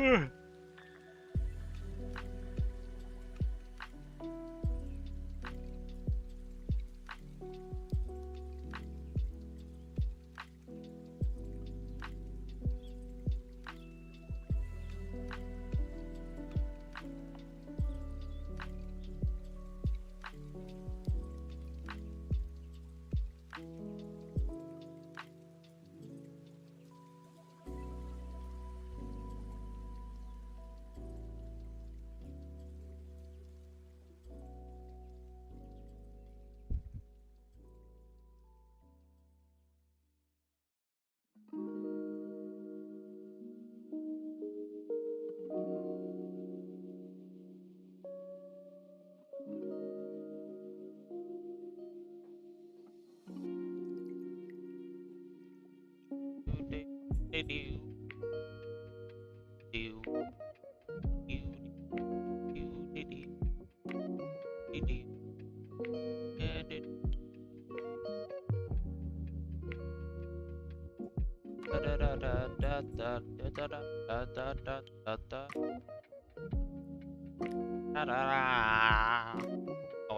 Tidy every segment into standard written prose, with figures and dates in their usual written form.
Oh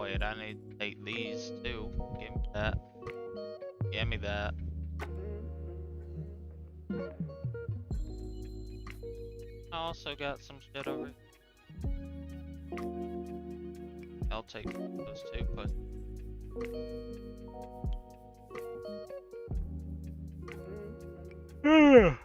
wait, I need to take these too. Give me that. Give me that. I also got some shit over here. I'll take those two, but yeah.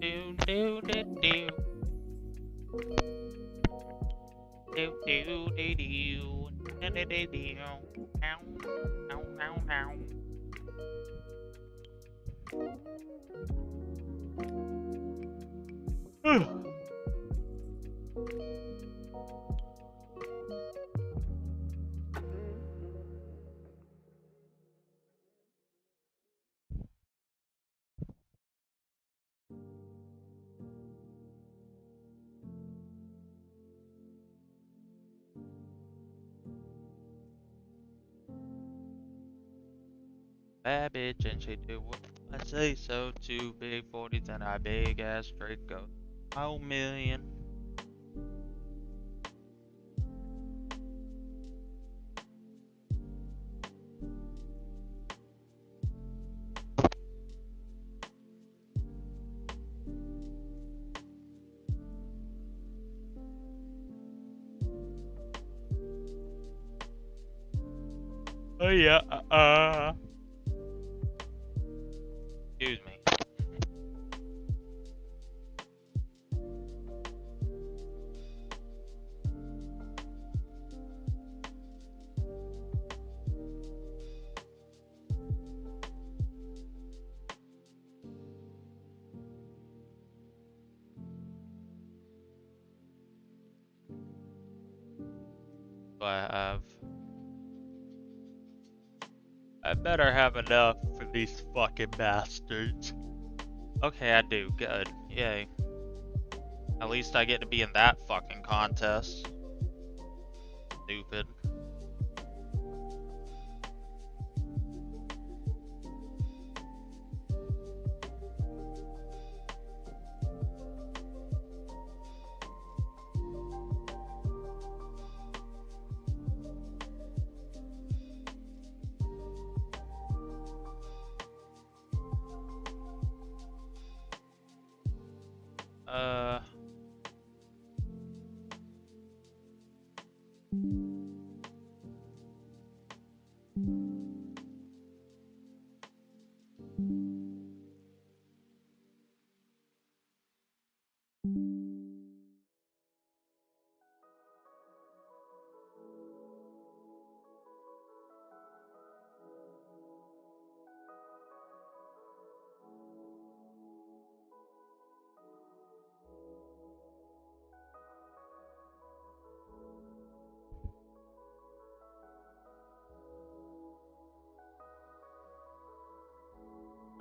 Do do do do. Do do do do. Do do do do. Ow. Ow ow ow. Bad bitch and she do what I say so. Too big 40s and I big ass straight go. Oh million. Oh yeah. Excuse me. Do I have? I better have enough for these fucking bastards. Okay, I do. Good. Yay. At least I get to be in that fucking contest. Stupid.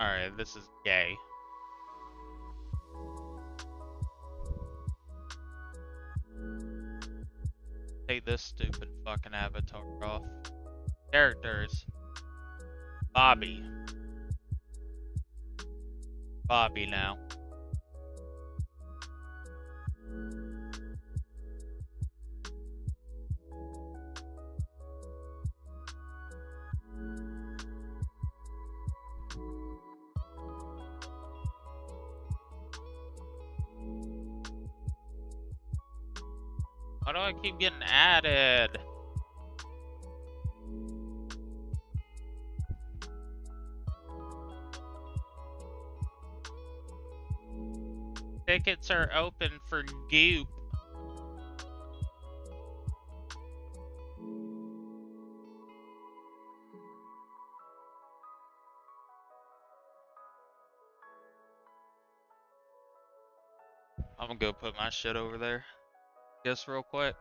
Alright, this is gay. Take this stupid fucking avatar off. Characters. Bobby. Bobby now. Why do I keep getting added? Tickets are open for Goop. I'm gonna go put my shit over there. Just real quick.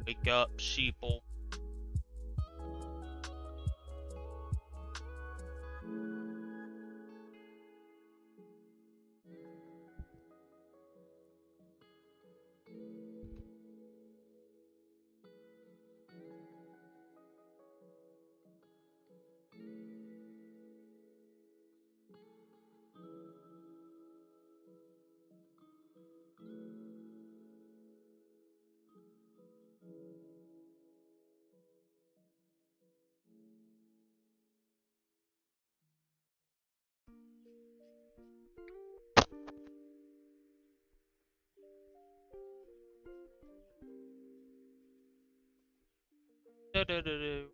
Wake up, sheeple. Do-do-do-do.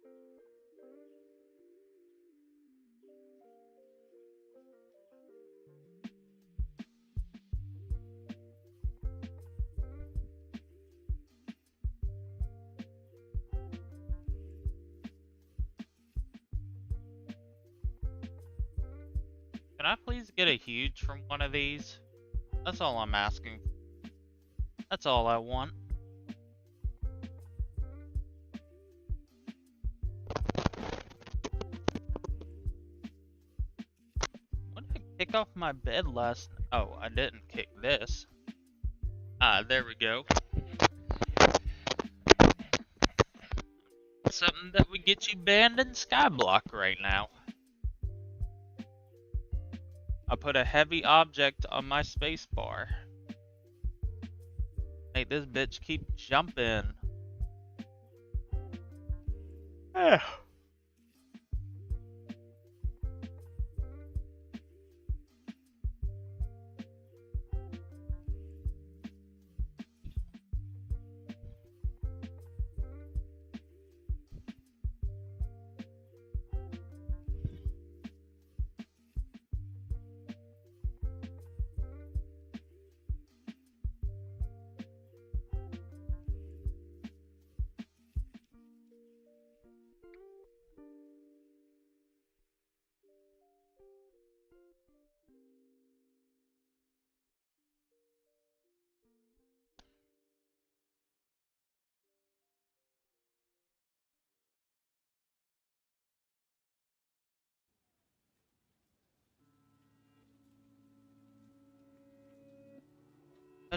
Can I please get a huge from one of these? That's all I'm asking. That's all I want. When did I kick off my bed last night? Oh, I didn't kick this. Ah, there we go. Something that would get you banned in Skyblock right now. I put a heavy object on my spacebar. Make this bitch keep jumping.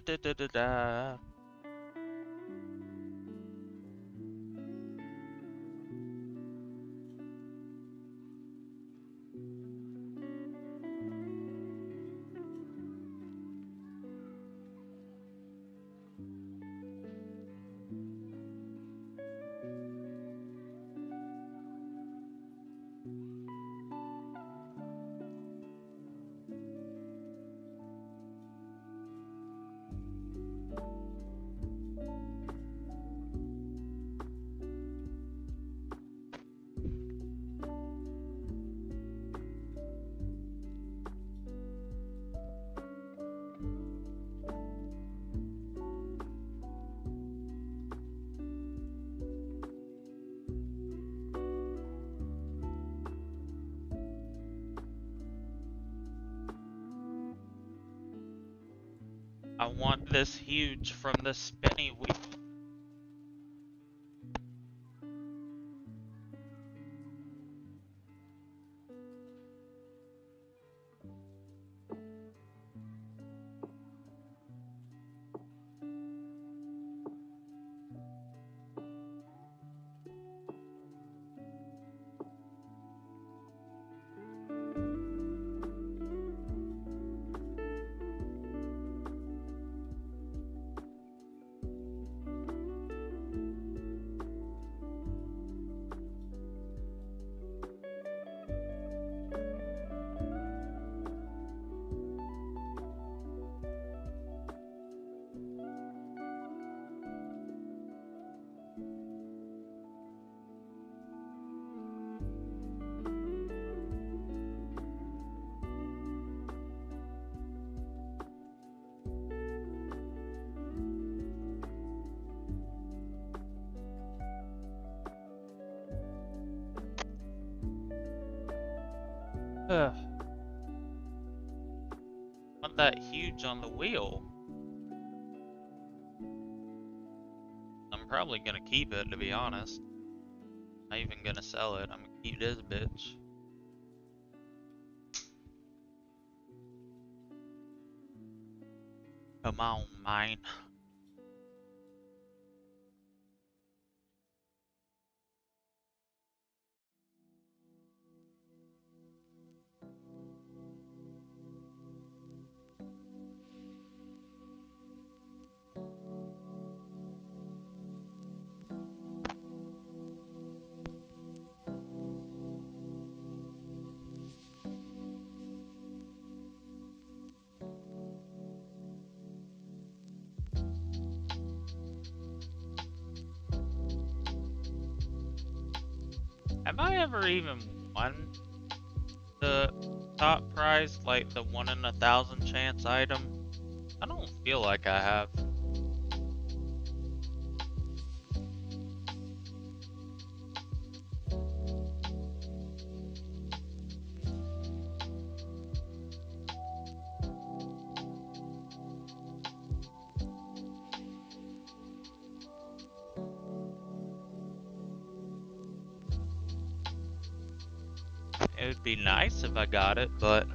Da, da, da, da. I want this huge from the spinny wheel. Ugh. Want that huge on the wheel. I'm probably gonna keep it, to be honest. Not even gonna sell it. I'm gonna keep this bitch. Come on, mine. Have I ever even won the top prize, like the 1 in 1,000 chance item? I don't feel like I have. It would be nice if I got it, but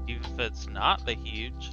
even if it's not the huge.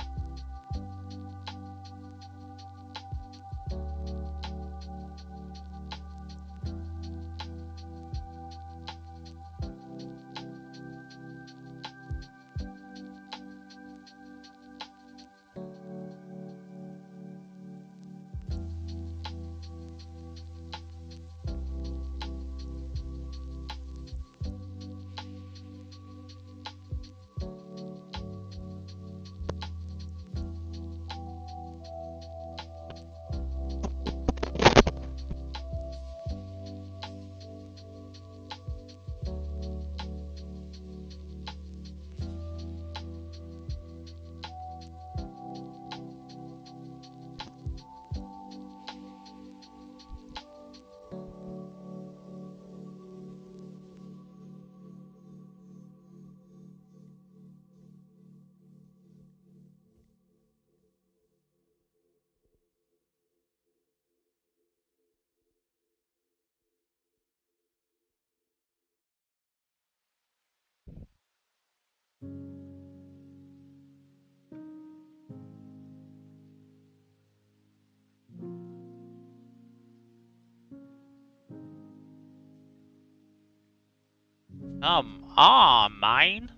Come on, mine.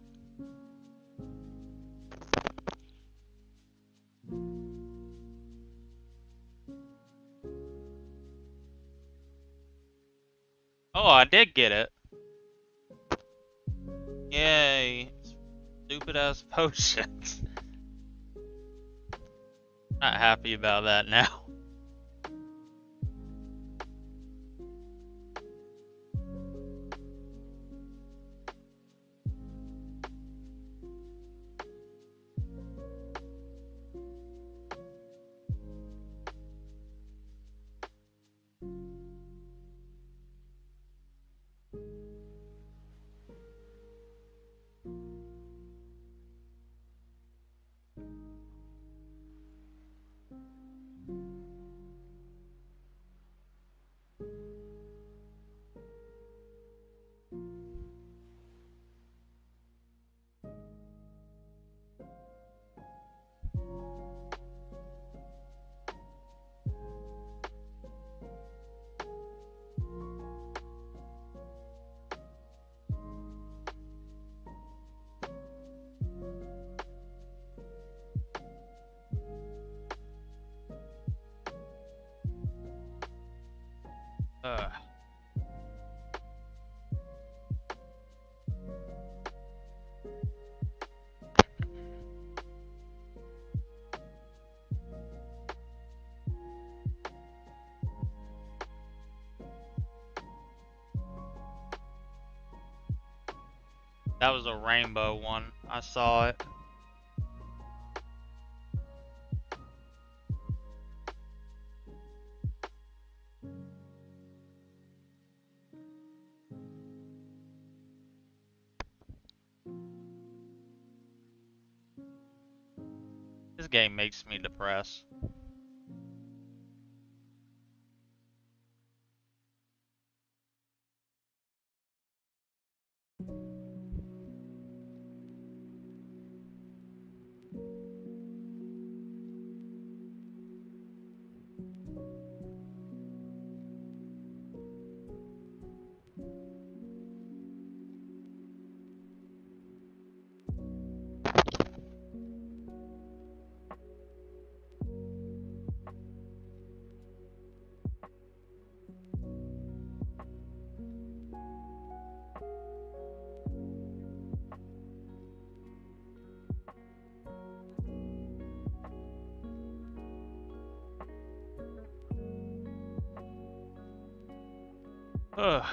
Oh, I did get it. Yay. Stupid ass potions. Not happy about that now. That was a rainbow one. I saw it. This game makes me depressed. Ugh.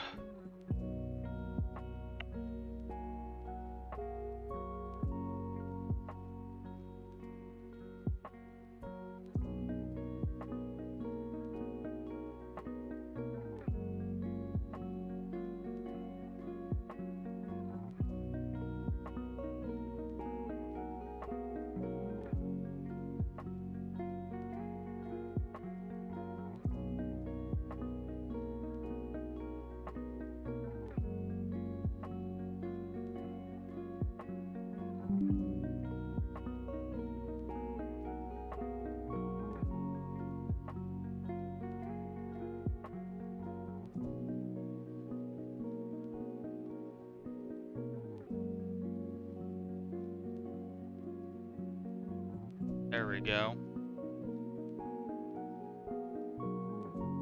There we go.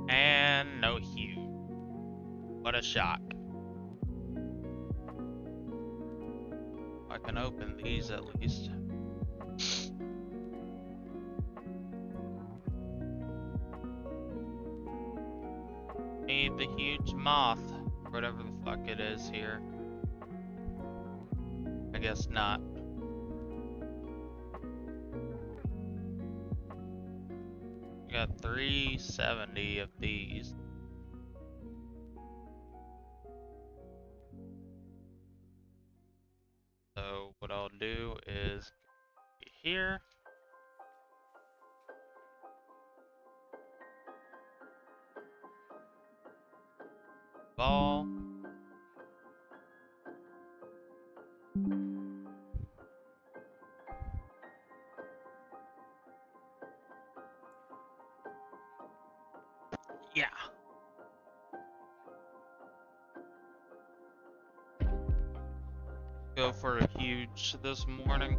And no hue. What a shock. I can open these at least. Need the huge moth. Whatever the fuck it is here. I guess not. We got 370 of these. So what I'll do is here. Ball. Yeah. Go for a huge this morning.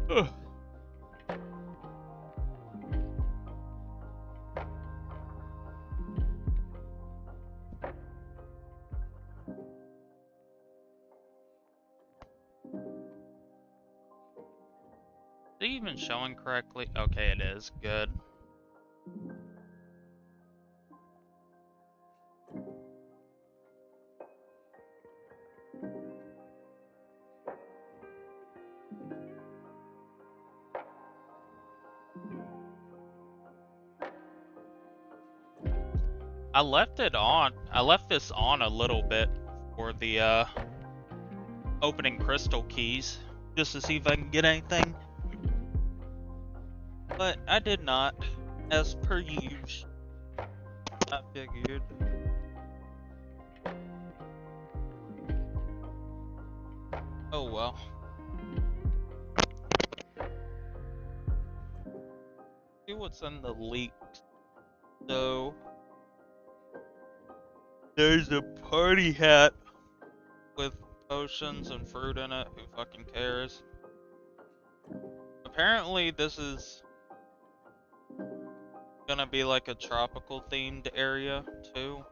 Ugh. Is it even showing correctly? Okay, it is. Good. I left it on. I left this on a little bit for the opening crystal keys, just to see if I can get anything. But I did not, as per usual. I figured. Oh well. See what's in the leaks. So there's a party hat with potions and fruit in it. Who fucking cares? Apparently this is gonna be like a tropical themed area too.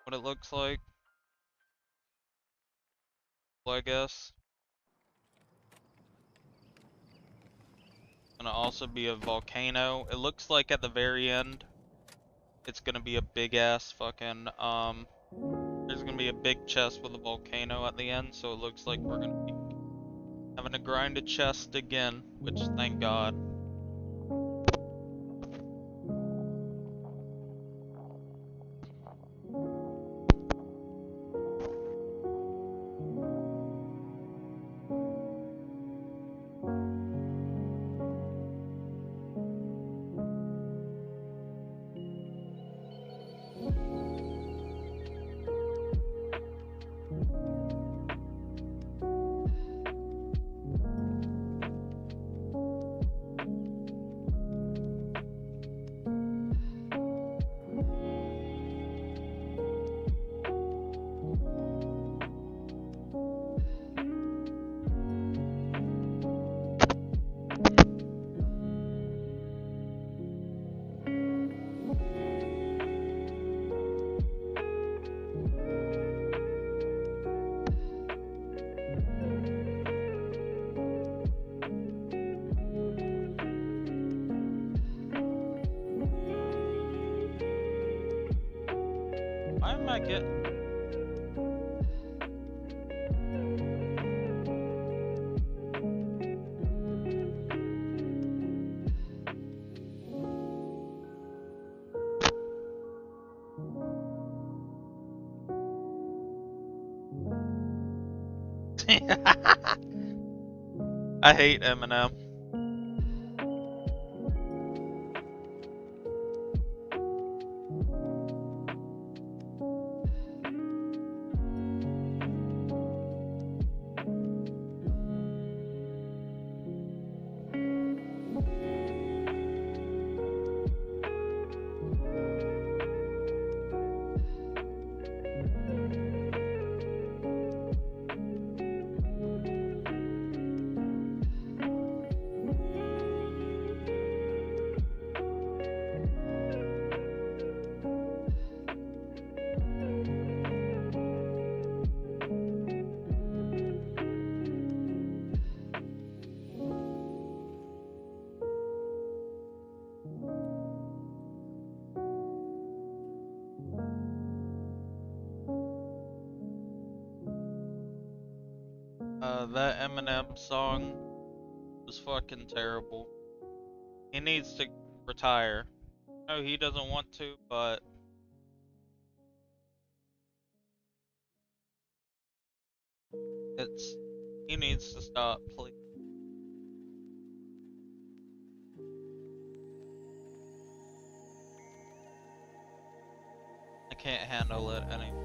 What it looks like. Well, I guess. gonna also be a volcano. It looks like at the very end, it's gonna be a big ass fucking, there's gonna be a big chest with a volcano at the end, so it looks like we're gonna be having to grind a chest again, which thank God. Why am I getting... I hate Eminem. That Eminem song was fucking terrible. He needs to retire. No, he doesn't want to, but he needs to stop, please. I can't handle it anymore.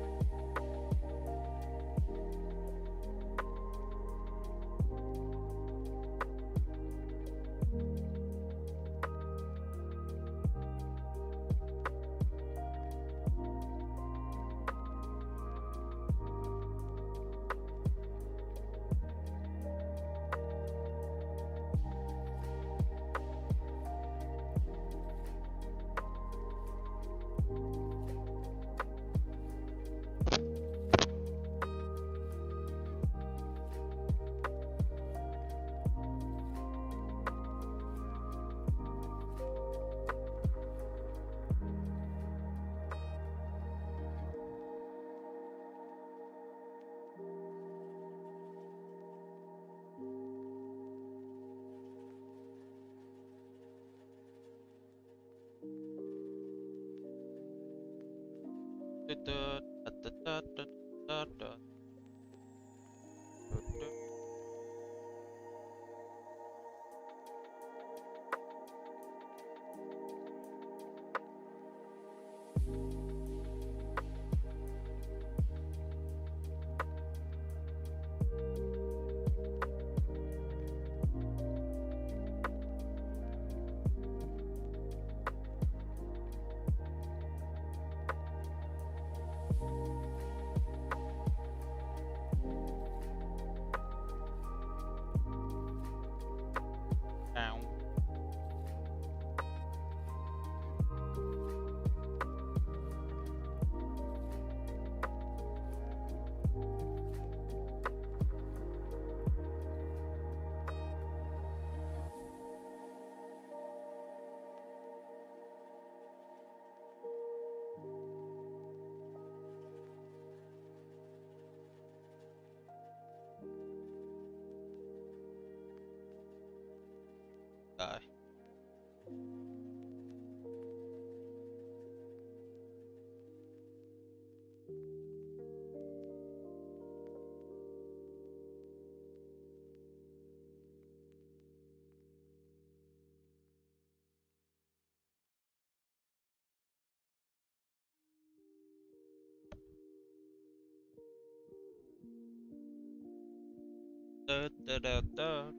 da da da da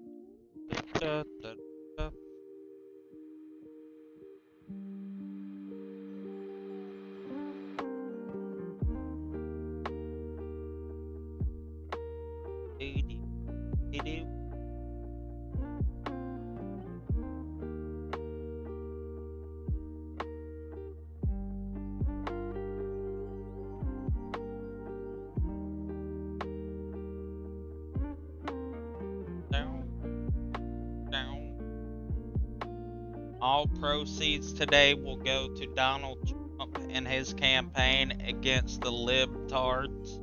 da da da. Do-do-do-do. Down, down. All proceeds today will go to Donald Trump and his campaign against the libtards.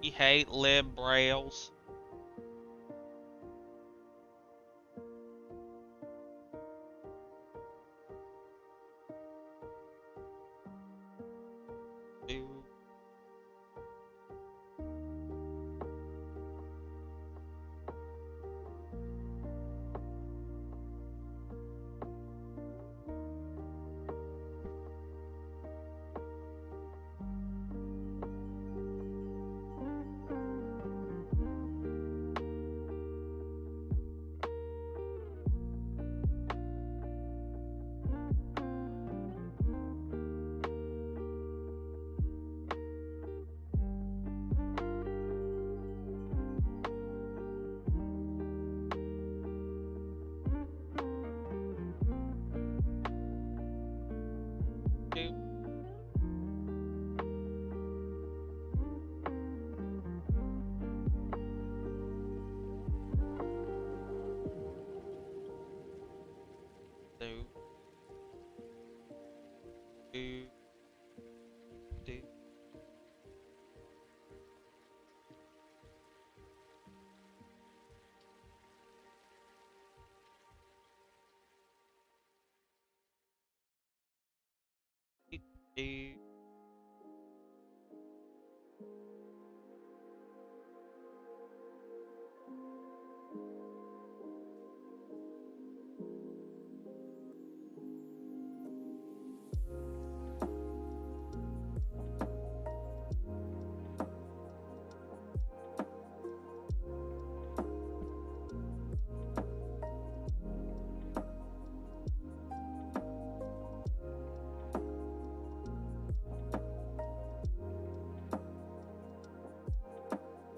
We hate liberals. Do. Do. Do. Do. Do. Do.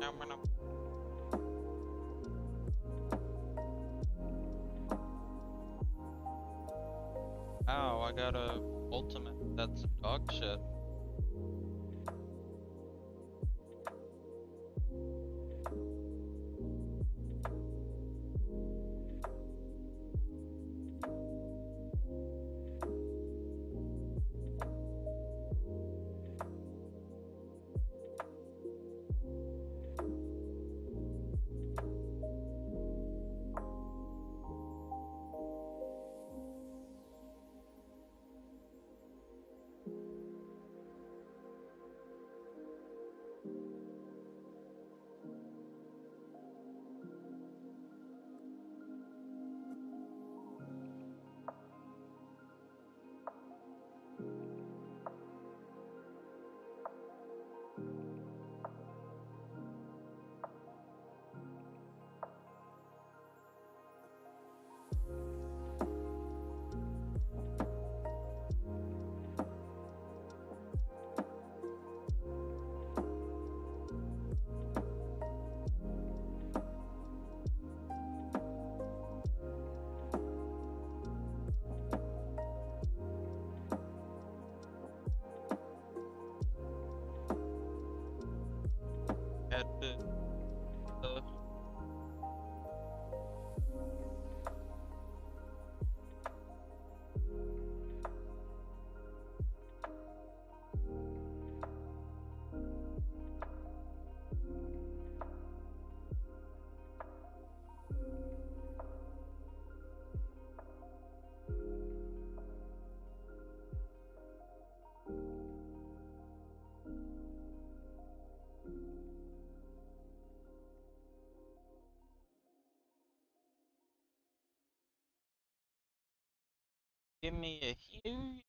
Now we're not. Oh, I got a ultimate. That's dog shit. Had to. Uh, give me a huge.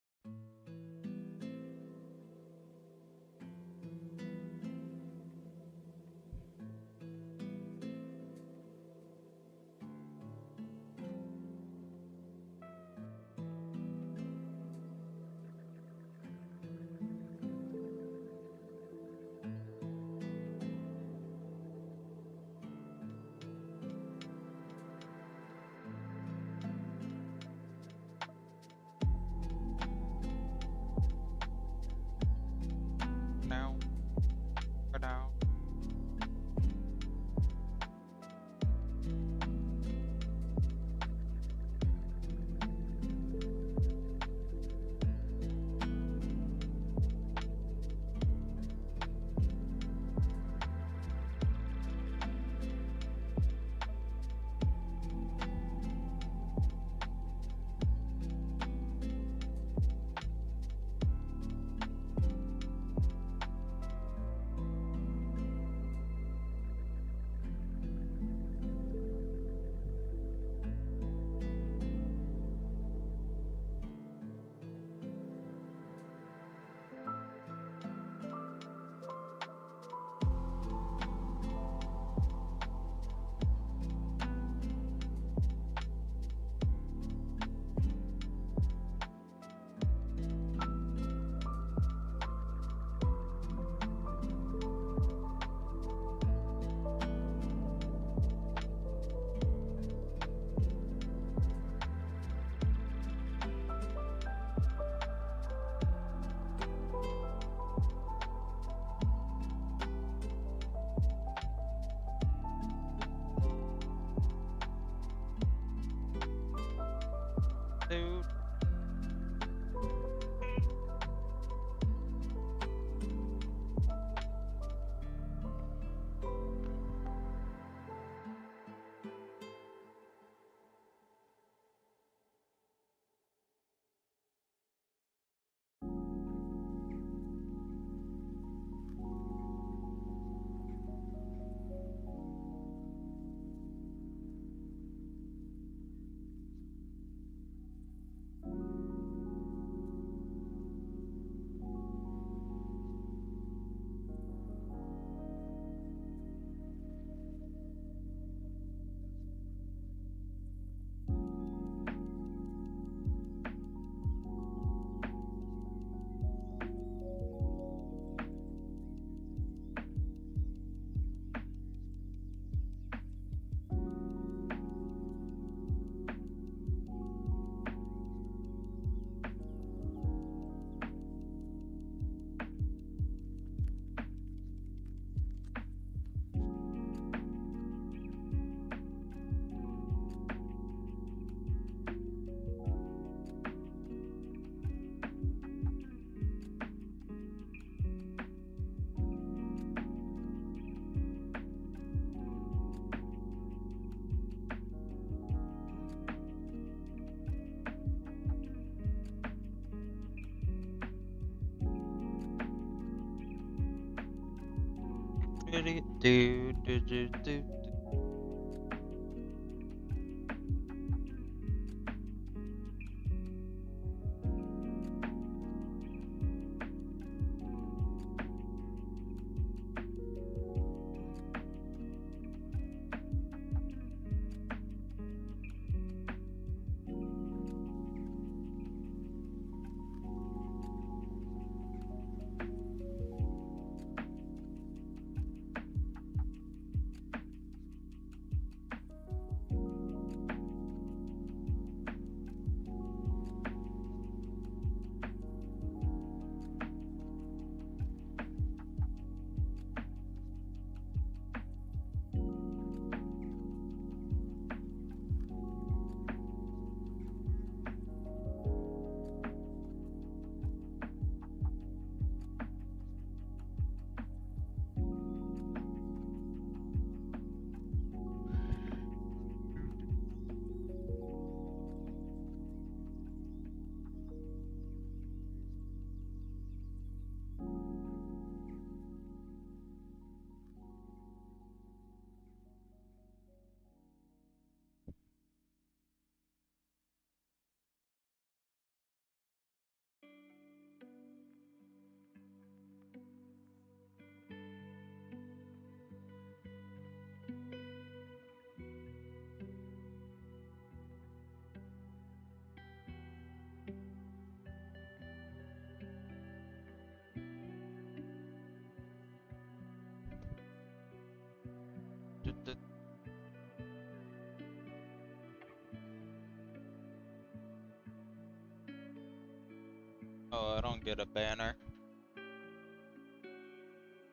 Oh, I don't get a banner.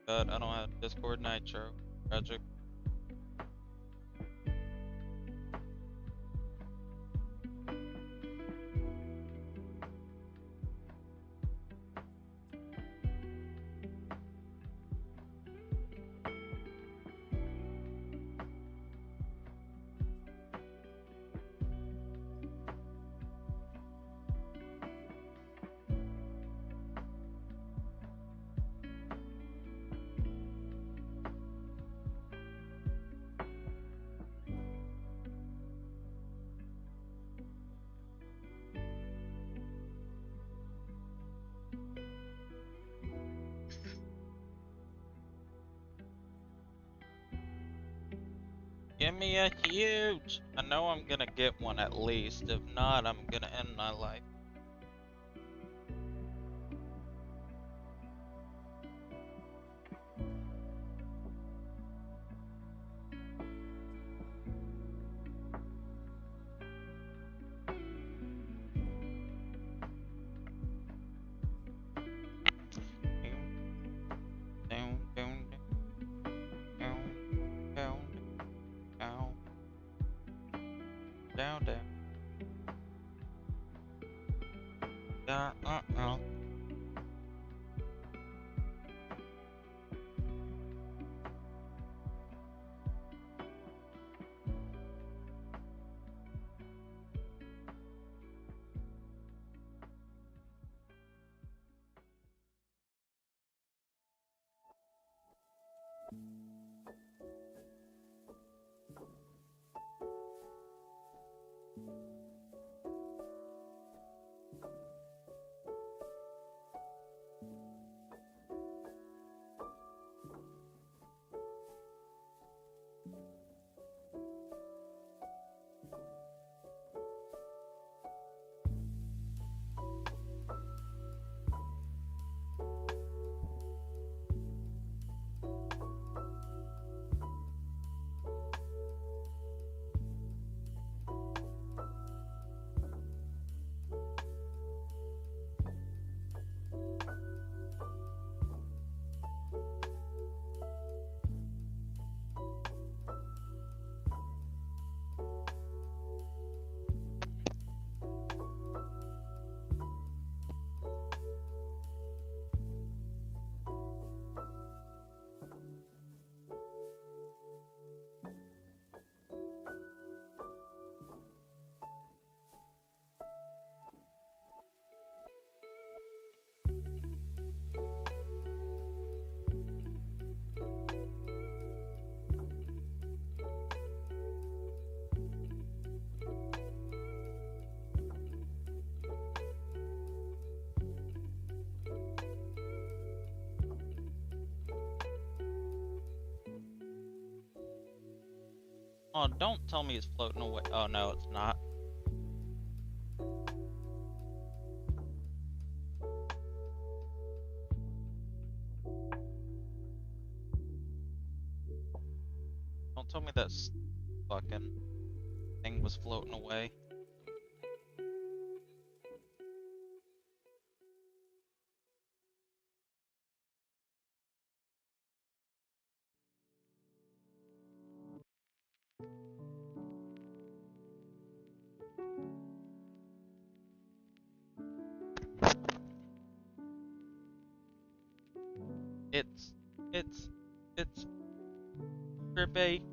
God, I don't have Discord Nitro. Tragic. Give me a huge. I know I'm gonna get one at least. If not, I'm gonna end my life. Down, down. Oh, don't tell me it's floating away. Oh, no, it's not. Don't tell me that fucking thing was floating away. It's Kirby.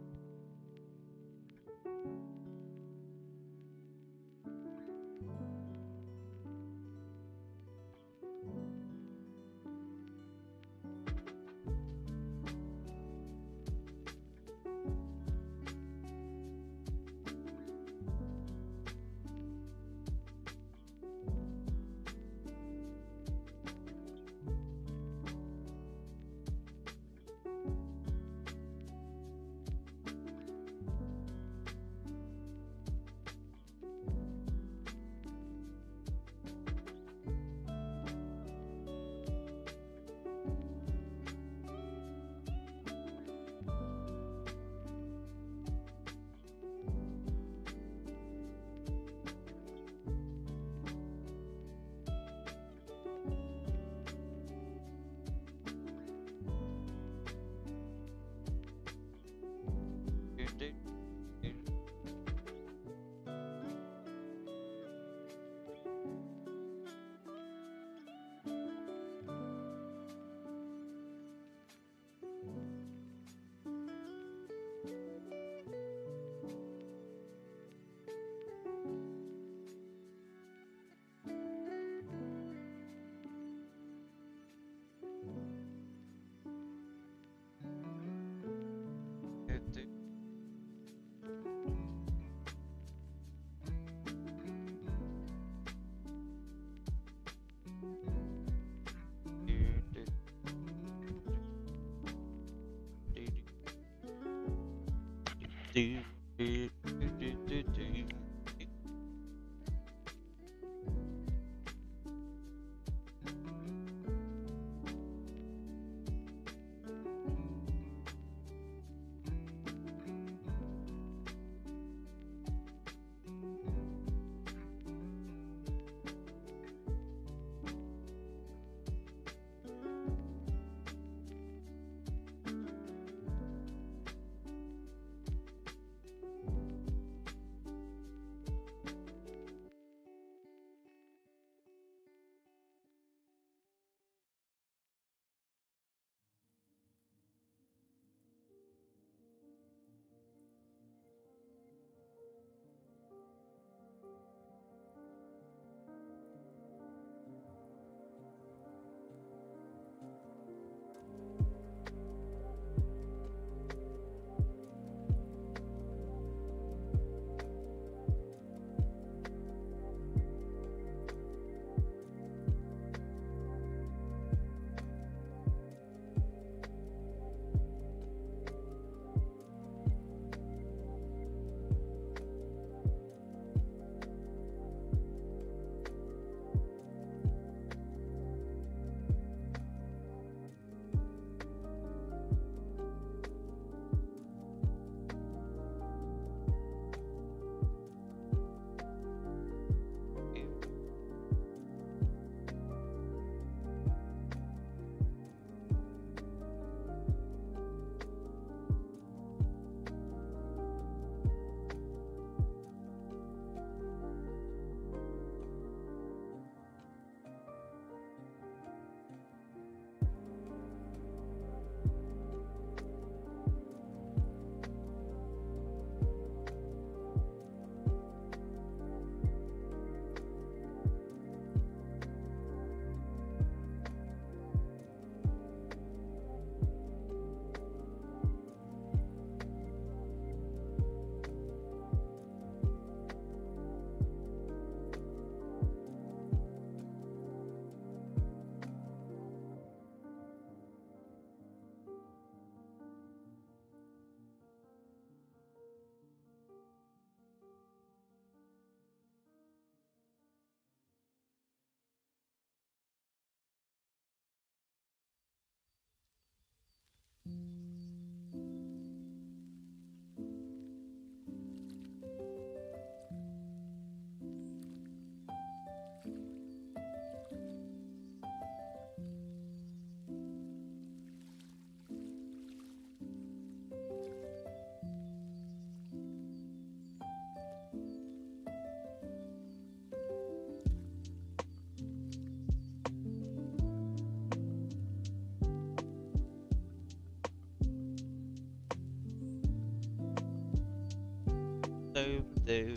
do do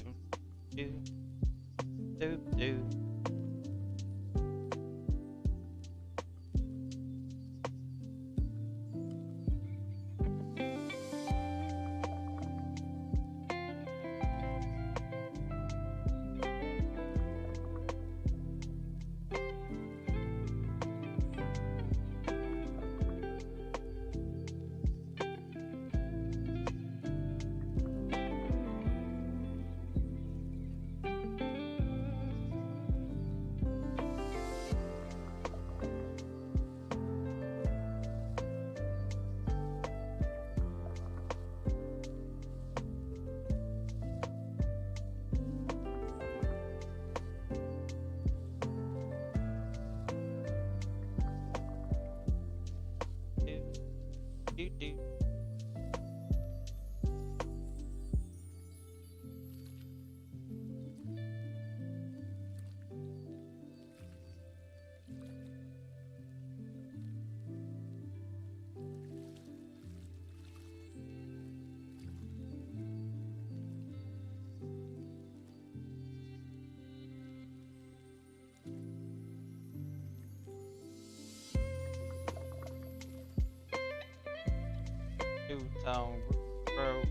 do do do. Do, do. Newtown Road.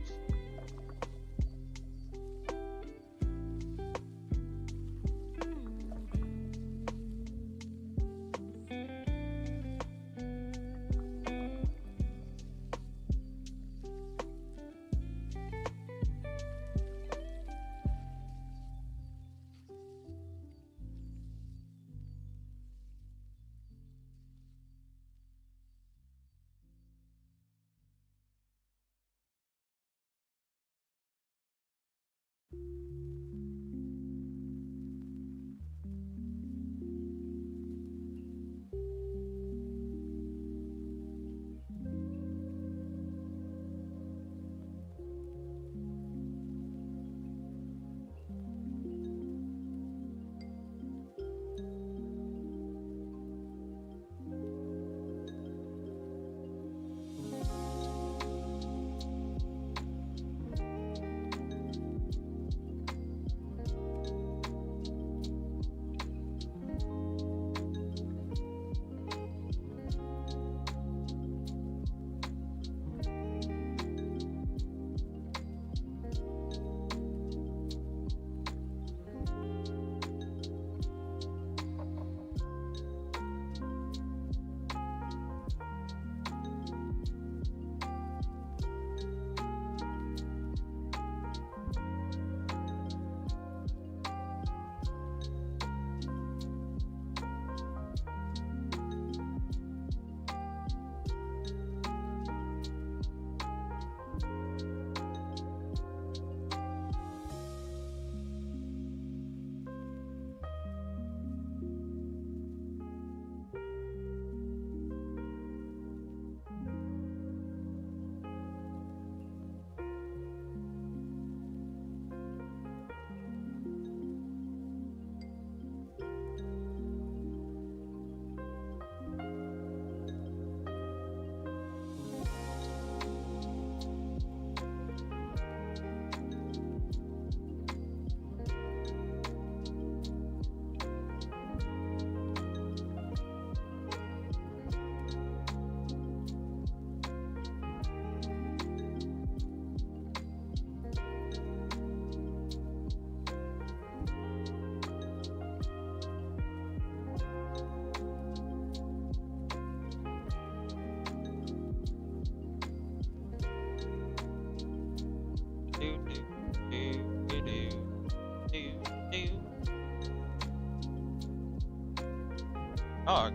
Oh,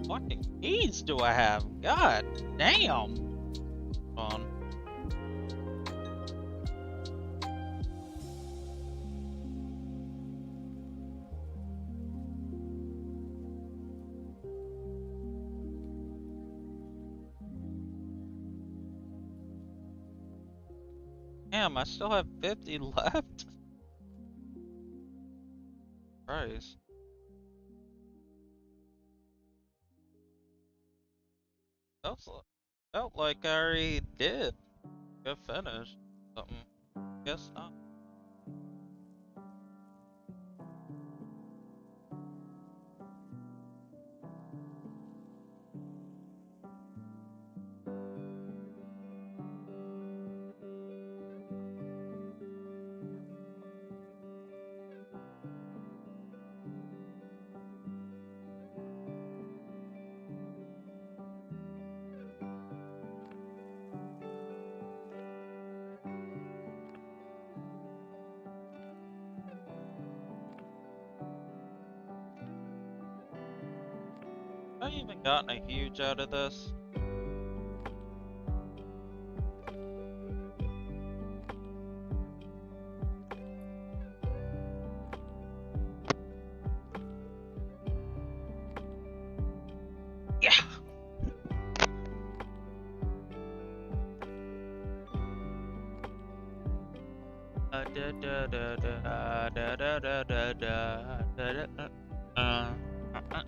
fucking keys do I have? God damn. Hold on. Damn, I still have 50 left. Christ. Felt like I already did. Good finish. Something. Guess not. I even gotten a huge out of this? Yeah. Da da da da da da da da da da uh, uh,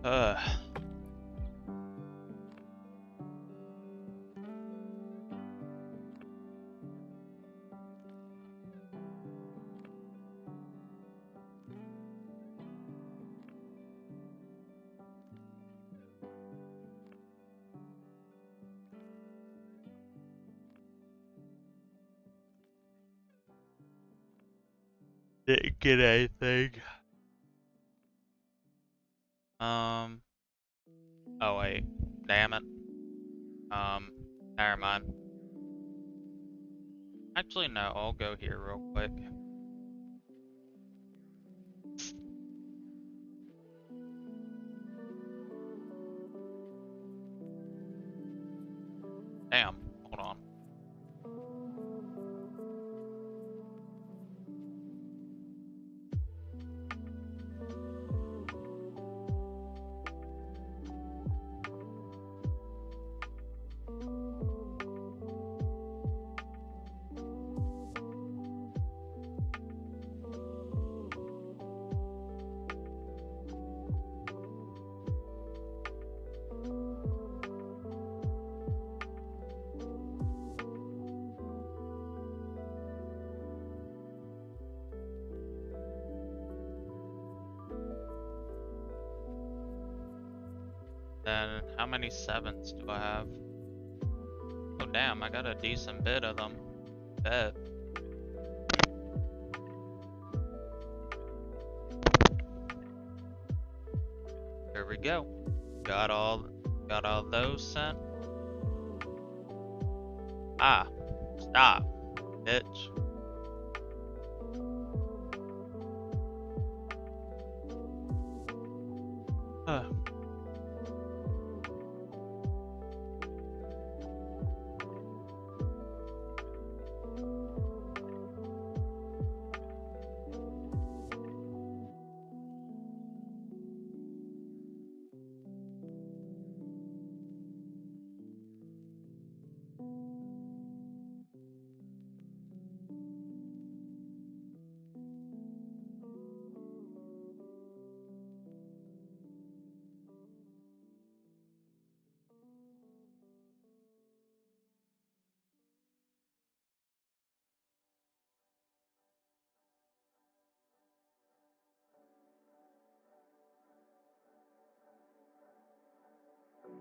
uh. Didn't get anything. Oh wait, damn it. Never mind. Actually, no, I'll go here real quick. Damn, hold on. Then, how many sevens do I have? Oh damn, I got a decent bit of them. Bet. There we go. Got all those sent. Ah, stop, bitch. Huh.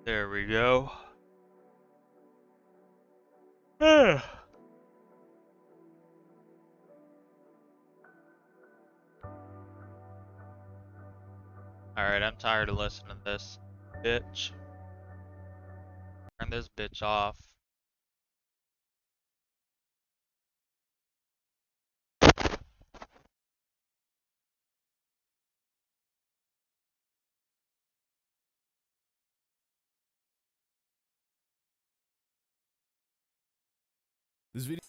There we go. Alright, I'm tired of listening to this bitch. Turn this bitch off. This video.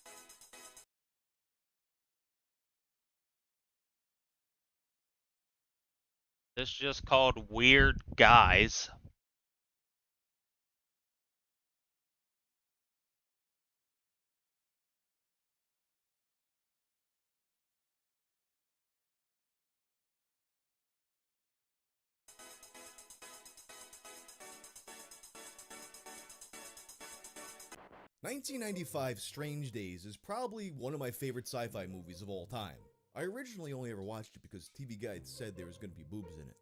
This just called Weird Guys. "1995 Strange Days" is probably one of my favorite sci-fi movies of all time. I originally only ever watched it because TV Guide said there was going to be boobs in it.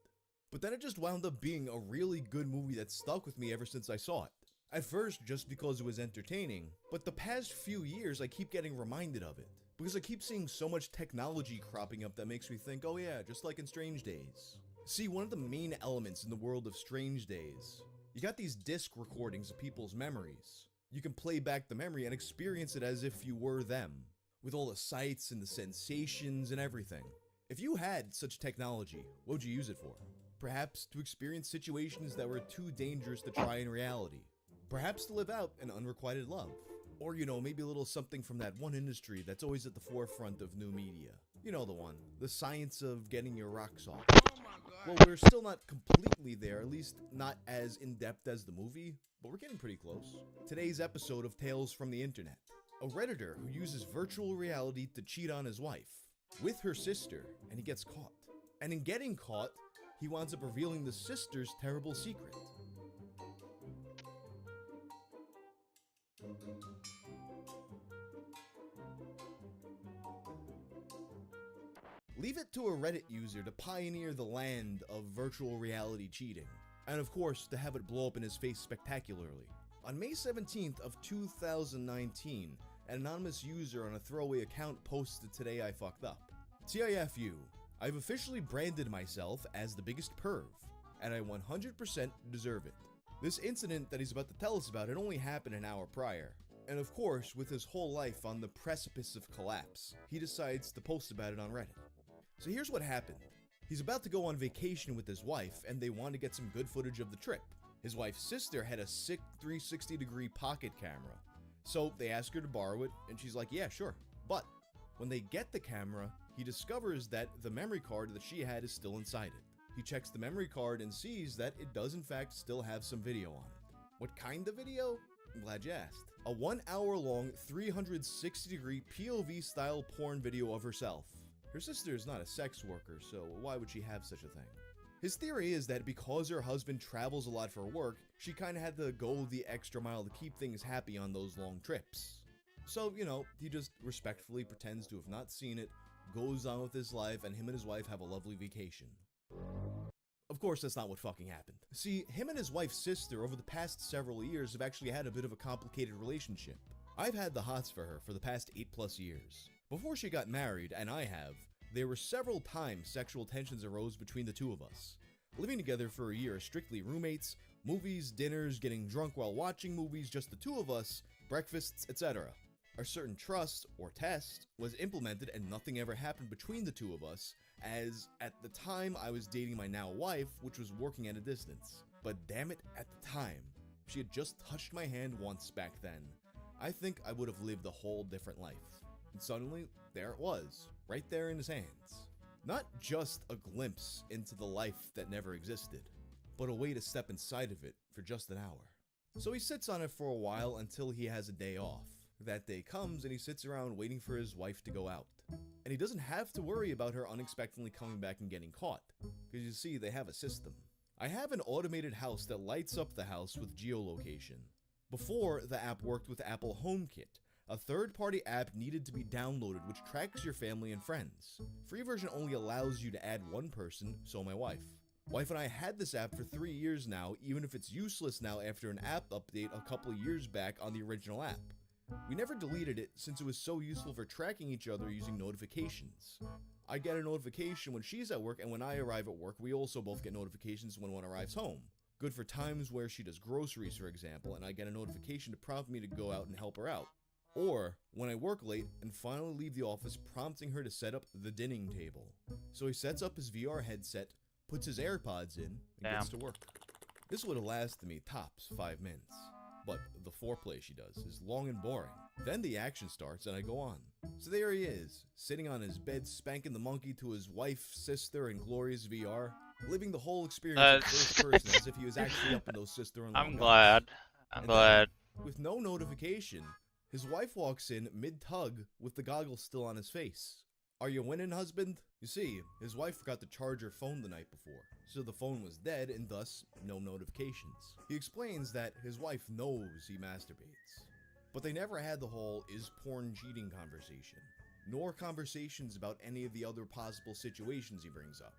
But then it just wound up being a really good movie that stuck with me ever since I saw it. At first, just because it was entertaining, but the past few years I keep getting reminded of it. Because I keep seeing so much technology cropping up that makes me think, oh yeah, just like in Strange Days. See, one of the main elements in the world of Strange Days, you got these disc recordings of people's memories. You can play back the memory and experience it as if you were them, with all the sights and the sensations and everything. If you had such technology, what would you use it for? Perhaps to experience situations that were too dangerous to try in reality. Perhaps to live out an unrequited love. Or, maybe a little something from that one industry that's always at the forefront of new media. You know the one, the science of getting your rocks off. Well, we're still not completely there, at least not as in-depth as the movie, but we're getting pretty close. Today's episode of Tales from the Internet. A Redditor who uses virtual reality to cheat on his wife, with her sister, and he gets caught. And in getting caught, he winds up revealing the sister's terrible secret. Leave it to a Reddit user to pioneer the land of virtual reality cheating, and of course to have it blow up in his face spectacularly. On May 17th of 2019, an anonymous user on a throwaway account posted, "Today I fucked up. TIFU, I've officially branded myself as the biggest perv, and I 100% deserve it." This incident that he's about to tell us about had only happened an hour prior. And of course, with his whole life on the precipice of collapse, he decides to post about it on Reddit. So here's what happened. He's about to go on vacation with his wife, and they want to get some good footage of the trip. His wife's sister had a sick 360-degree pocket camera, so they ask her to borrow it, and she's like, yeah, sure. But when they get the camera, he discovers that the memory card that she had is still inside it. He checks the memory card and sees that it does in fact still have some video on it. What kind of video? I'm glad you asked. A 1 hour long 360-degree POV style porn video of herself. Her sister is not a sex worker, so why would she have such a thing? His theory is that because her husband travels a lot for work, she kinda had to go the extra mile to keep things happy on those long trips. So, he just respectfully pretends to have not seen it, goes on with his life, and him and his wife have a lovely vacation. Of course, that's not what fucking happened. See, him and his wife's sister over the past several years have actually had a bit of a complicated relationship. I've had the hots for her for the past 8+ years. Before she got married, and I have, there were several times sexual tensions arose between the two of us. Living together for a year as strictly roommates, movies, dinners, getting drunk while watching movies, just the two of us, breakfasts, etc. A certain trust, or test, was implemented and nothing ever happened between the two of us, as at the time I was dating my now wife, which was working at a distance. But damn it, at the time, she had just touched my hand once back then. I think I would have lived a whole different life. And suddenly, there it was, right there in his hands. Not just a glimpse into the life that never existed, but a way to step inside of it for just an hour. So he sits on it for a while until he has a day off. That day comes and he sits around waiting for his wife to go out. And he doesn't have to worry about her unexpectedly coming back and getting caught, because you see, they have a system. I have an automated house that lights up the house with geolocation. Before, the app worked with Apple HomeKit, a third-party app needed to be downloaded which tracks your family and friends. Free version only allows you to add one person, so my wife. Wife and I had this app for 3 years now, even if it's useless now after an app update a couple of years back on the original app. We never deleted it since it was so useful for tracking each other using notifications. I get a notification when she's at work, and when I arrive at work, we also both get notifications when one arrives home. Good for times where she does groceries, for example, and I get a notification to prompt me to go out and help her out. Or when I work late and finally leave the office, prompting her to set up the dining table. So he sets up his VR headset, puts his AirPods in, and gets to work. This would have lasted me tops 5 minutes. But the foreplay she does is long and boring. Then the action starts and I go on. So there he is, sitting on his bed spanking the monkey to his wife, sister, and glorious VR, living the whole experience in first person as if he was actually up in those sister-in-law I'm guts. glad. I'm And glad. then, with no notification, his wife walks in mid-tug with the goggles still on his face. Are you winning, husband? You see, his wife forgot to charge her phone the night before, so the phone was dead and thus no notifications. He explains that his wife knows he masturbates, but they never had the whole is porn cheating conversation, nor conversations about any of the other possible situations he brings up.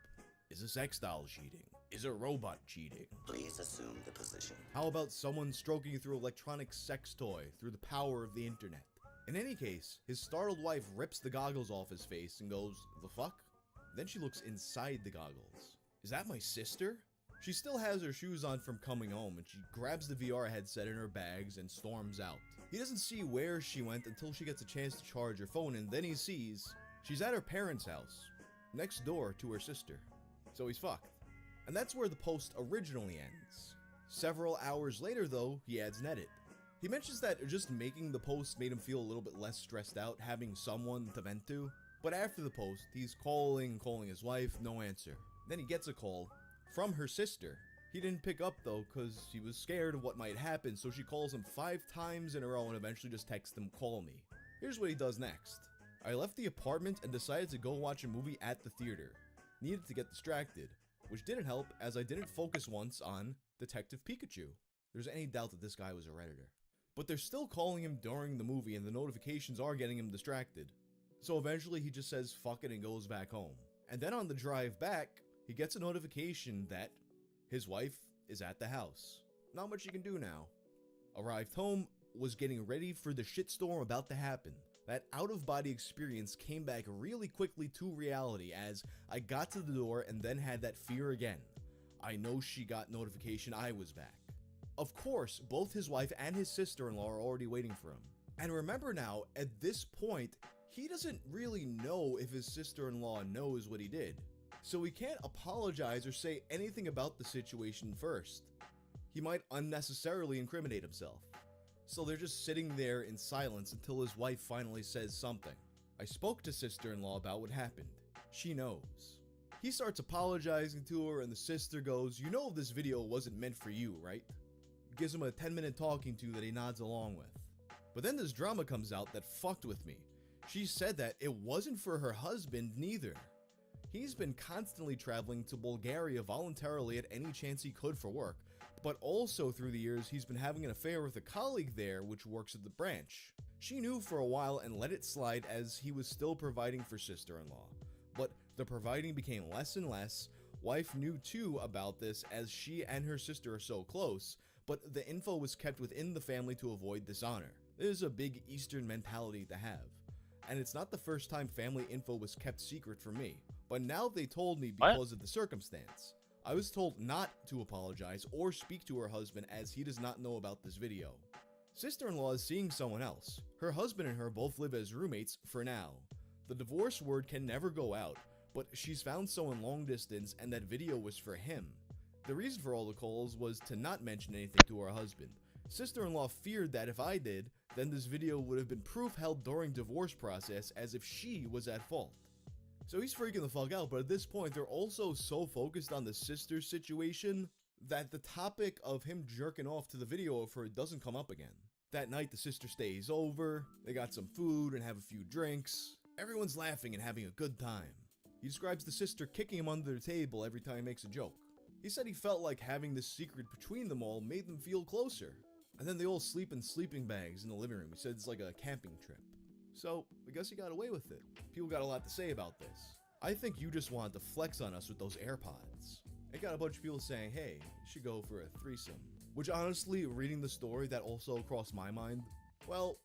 Is a sex doll cheating? Is a robot cheating? Please assume the position. How about someone stroking you through electronic sex toy through the power of the internet? In any case, his startled wife rips the goggles off his face and goes, "The fuck?" Then she looks inside the goggles. Is that my sister? She still has her shoes on from coming home and she grabs the VR headset in her bags and storms out. He doesn't see where she went until she gets a chance to charge her phone, and then he sees she's at her parents' house, next door to her sister. So he's fucked. And that's where the post originally ends. Several hours later though, he adds an edit. He mentions that just making the post made him feel a little bit less stressed out, having someone to vent to. But after the post, he's calling his wife, no answer. Then he gets a call from her sister. He didn't pick up though, cause he was scared of what might happen, so she calls him 5 times in a row and eventually just texts him, "Call me." Here's what he does next. I left the apartment and decided to go watch a movie at the theater. Needed to get distracted, which didn't help as I didn't focus once on Detective Pikachu. There's any doubt that this guy was a Redditor. But they're still calling him during the movie and the notifications are getting him distracted. So eventually he just says fuck it and goes back home. And then on the drive back, he gets a notification that his wife is at the house. Not much you can do now. Arrived home, was getting ready for the shitstorm about to happen. That out-of-body experience came back really quickly to reality as I got to the door and then had that fear again. I know she got notification I was back. Of course, both his wife and his sister-in-law are already waiting for him. And remember now, at this point, he doesn't really know if his sister-in-law knows what he did. So he can't apologize or say anything about the situation first. He might unnecessarily incriminate himself. So they're just sitting there in silence until his wife finally says something. I spoke to sister-in-law about what happened. She knows. He starts apologizing to her and the sister goes, "You know this video wasn't meant for you, right?" Gives him a 10-minute talking to that he nods along with. But then this drama comes out that fucked with me. She said that it wasn't for her husband neither. He's been constantly traveling to Bulgaria voluntarily at any chance he could for work, but also through the years he's been having an affair with a colleague there which works at the branch. She knew for a while and let it slide as he was still providing for sister-in-law, but the providing became less and less. Wife knew too about this as she and her sister are so close, but the info was kept within the family to avoid dishonor. This is a big Eastern mentality to have, and it's not the first time family info was kept secret from me, but now they told me because of the circumstance. I was told not to apologize or speak to her husband as he does not know about this video. Sister-in-law is seeing someone else. Her husband and her both live as roommates for now. The divorce word can never go out, but she's found someone long distance and that video was for him. The reason for all the calls was to not mention anything to her husband. Sister-in-law feared that if I did, then this video would have been proof held during divorce process as if she was at fault. So he's freaking the fuck out, but at this point they're also so focused on the sister situation that the topic of him jerking off to the video of her doesn't come up again. That night the sister stays over, they got some food and have a few drinks. Everyone's laughing and having a good time. He describes the sister kicking him under the table every time he makes a joke. He said he felt like having this secret between them all made them feel closer. And then they all sleep in sleeping bags in the living room. He said it's like a camping trip. So, I guess he got away with it. People got a lot to say about this. I think you just wanted to flex on us with those AirPods. It got a bunch of people saying, hey, you should go for a threesome. Which honestly, reading the story, that also crossed my mind. Well,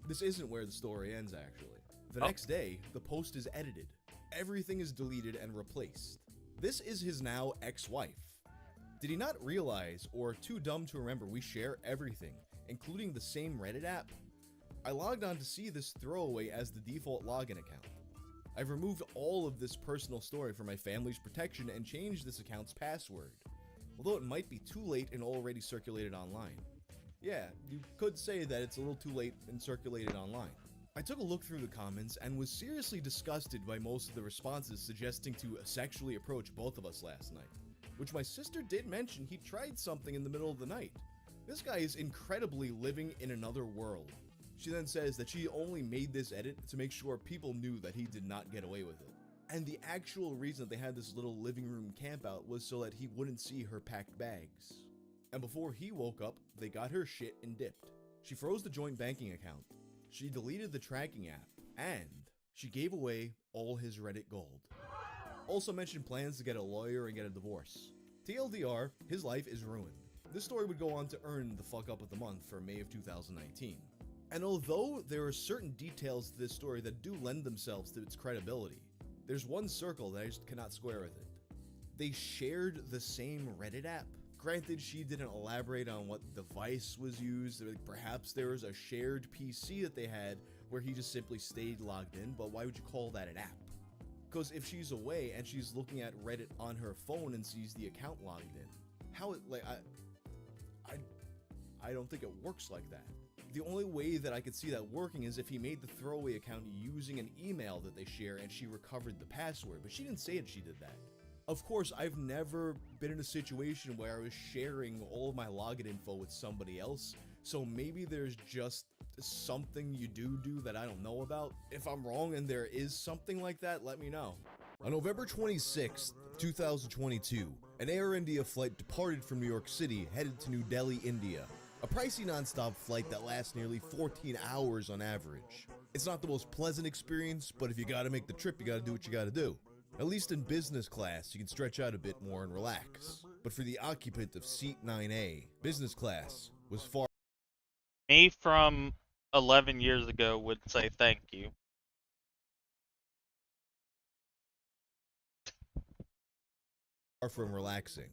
this isn't where the story ends actually. The next day, the post is edited. Everything is deleted and replaced. This is his now ex-wife. Did he not realize, or too dumb to remember, we share everything, including the same Reddit app? I logged on to see this throwaway as the default login account. I've removed all of this personal story for my family's protection and changed this account's password, although it might be too late and already circulated online. Yeah, you could say that it's a little too late and circulated online. I took a look through the comments and was seriously disgusted by most of the responses suggesting to sexually approach both of us last night. Which my sister did mention he tried something in the middle of the night. This guy is incredibly living in another world. She then says that she only made this edit to make sure people knew that he did not get away with it. And the actual reason they had this little living room campout was so that he wouldn't see her packed bags. And before he woke up, they got her shit and dipped. She froze the joint banking account. She deleted the tracking app. And she gave away all his Reddit gold. Also mentioned plans to get a lawyer and get a divorce. TLDR, his life is ruined. This story would go on to earn the fuck up of the month for May of 2019. And although there are certain details to this story that do lend themselves to its credibility, there's one circle that I just cannot square with it. They shared the same Reddit app. Granted, she didn't elaborate on what device was used. Perhaps there was a shared PC that they had where he just simply stayed logged in, but why would you call that an app? Because if she's away and she's looking at Reddit on her phone and sees the account logged in, how it, like, I don't think it works like that. The only way that I could see that working is if he made the throwaway account using an email that they share and she recovered the password, but she didn't say that she did that. Of course, I've never been in a situation where I was sharing all of my login info with somebody else, so maybe there's just something you do that I don't know about. If I'm wrong and there is something like that, let me know. On November 26th, 2022, an Air India flight departed from New York City headed to New Delhi, India. A pricey non-stop flight that lasts nearly 14 hours on average. It's not the most pleasant experience, but if you gotta make the trip, you gotta do what you gotta do. At least in business class, you can stretch out a bit more and relax. But for the occupant of seat 9A, business class was far Me from 11 years ago would say thank you. from relaxing.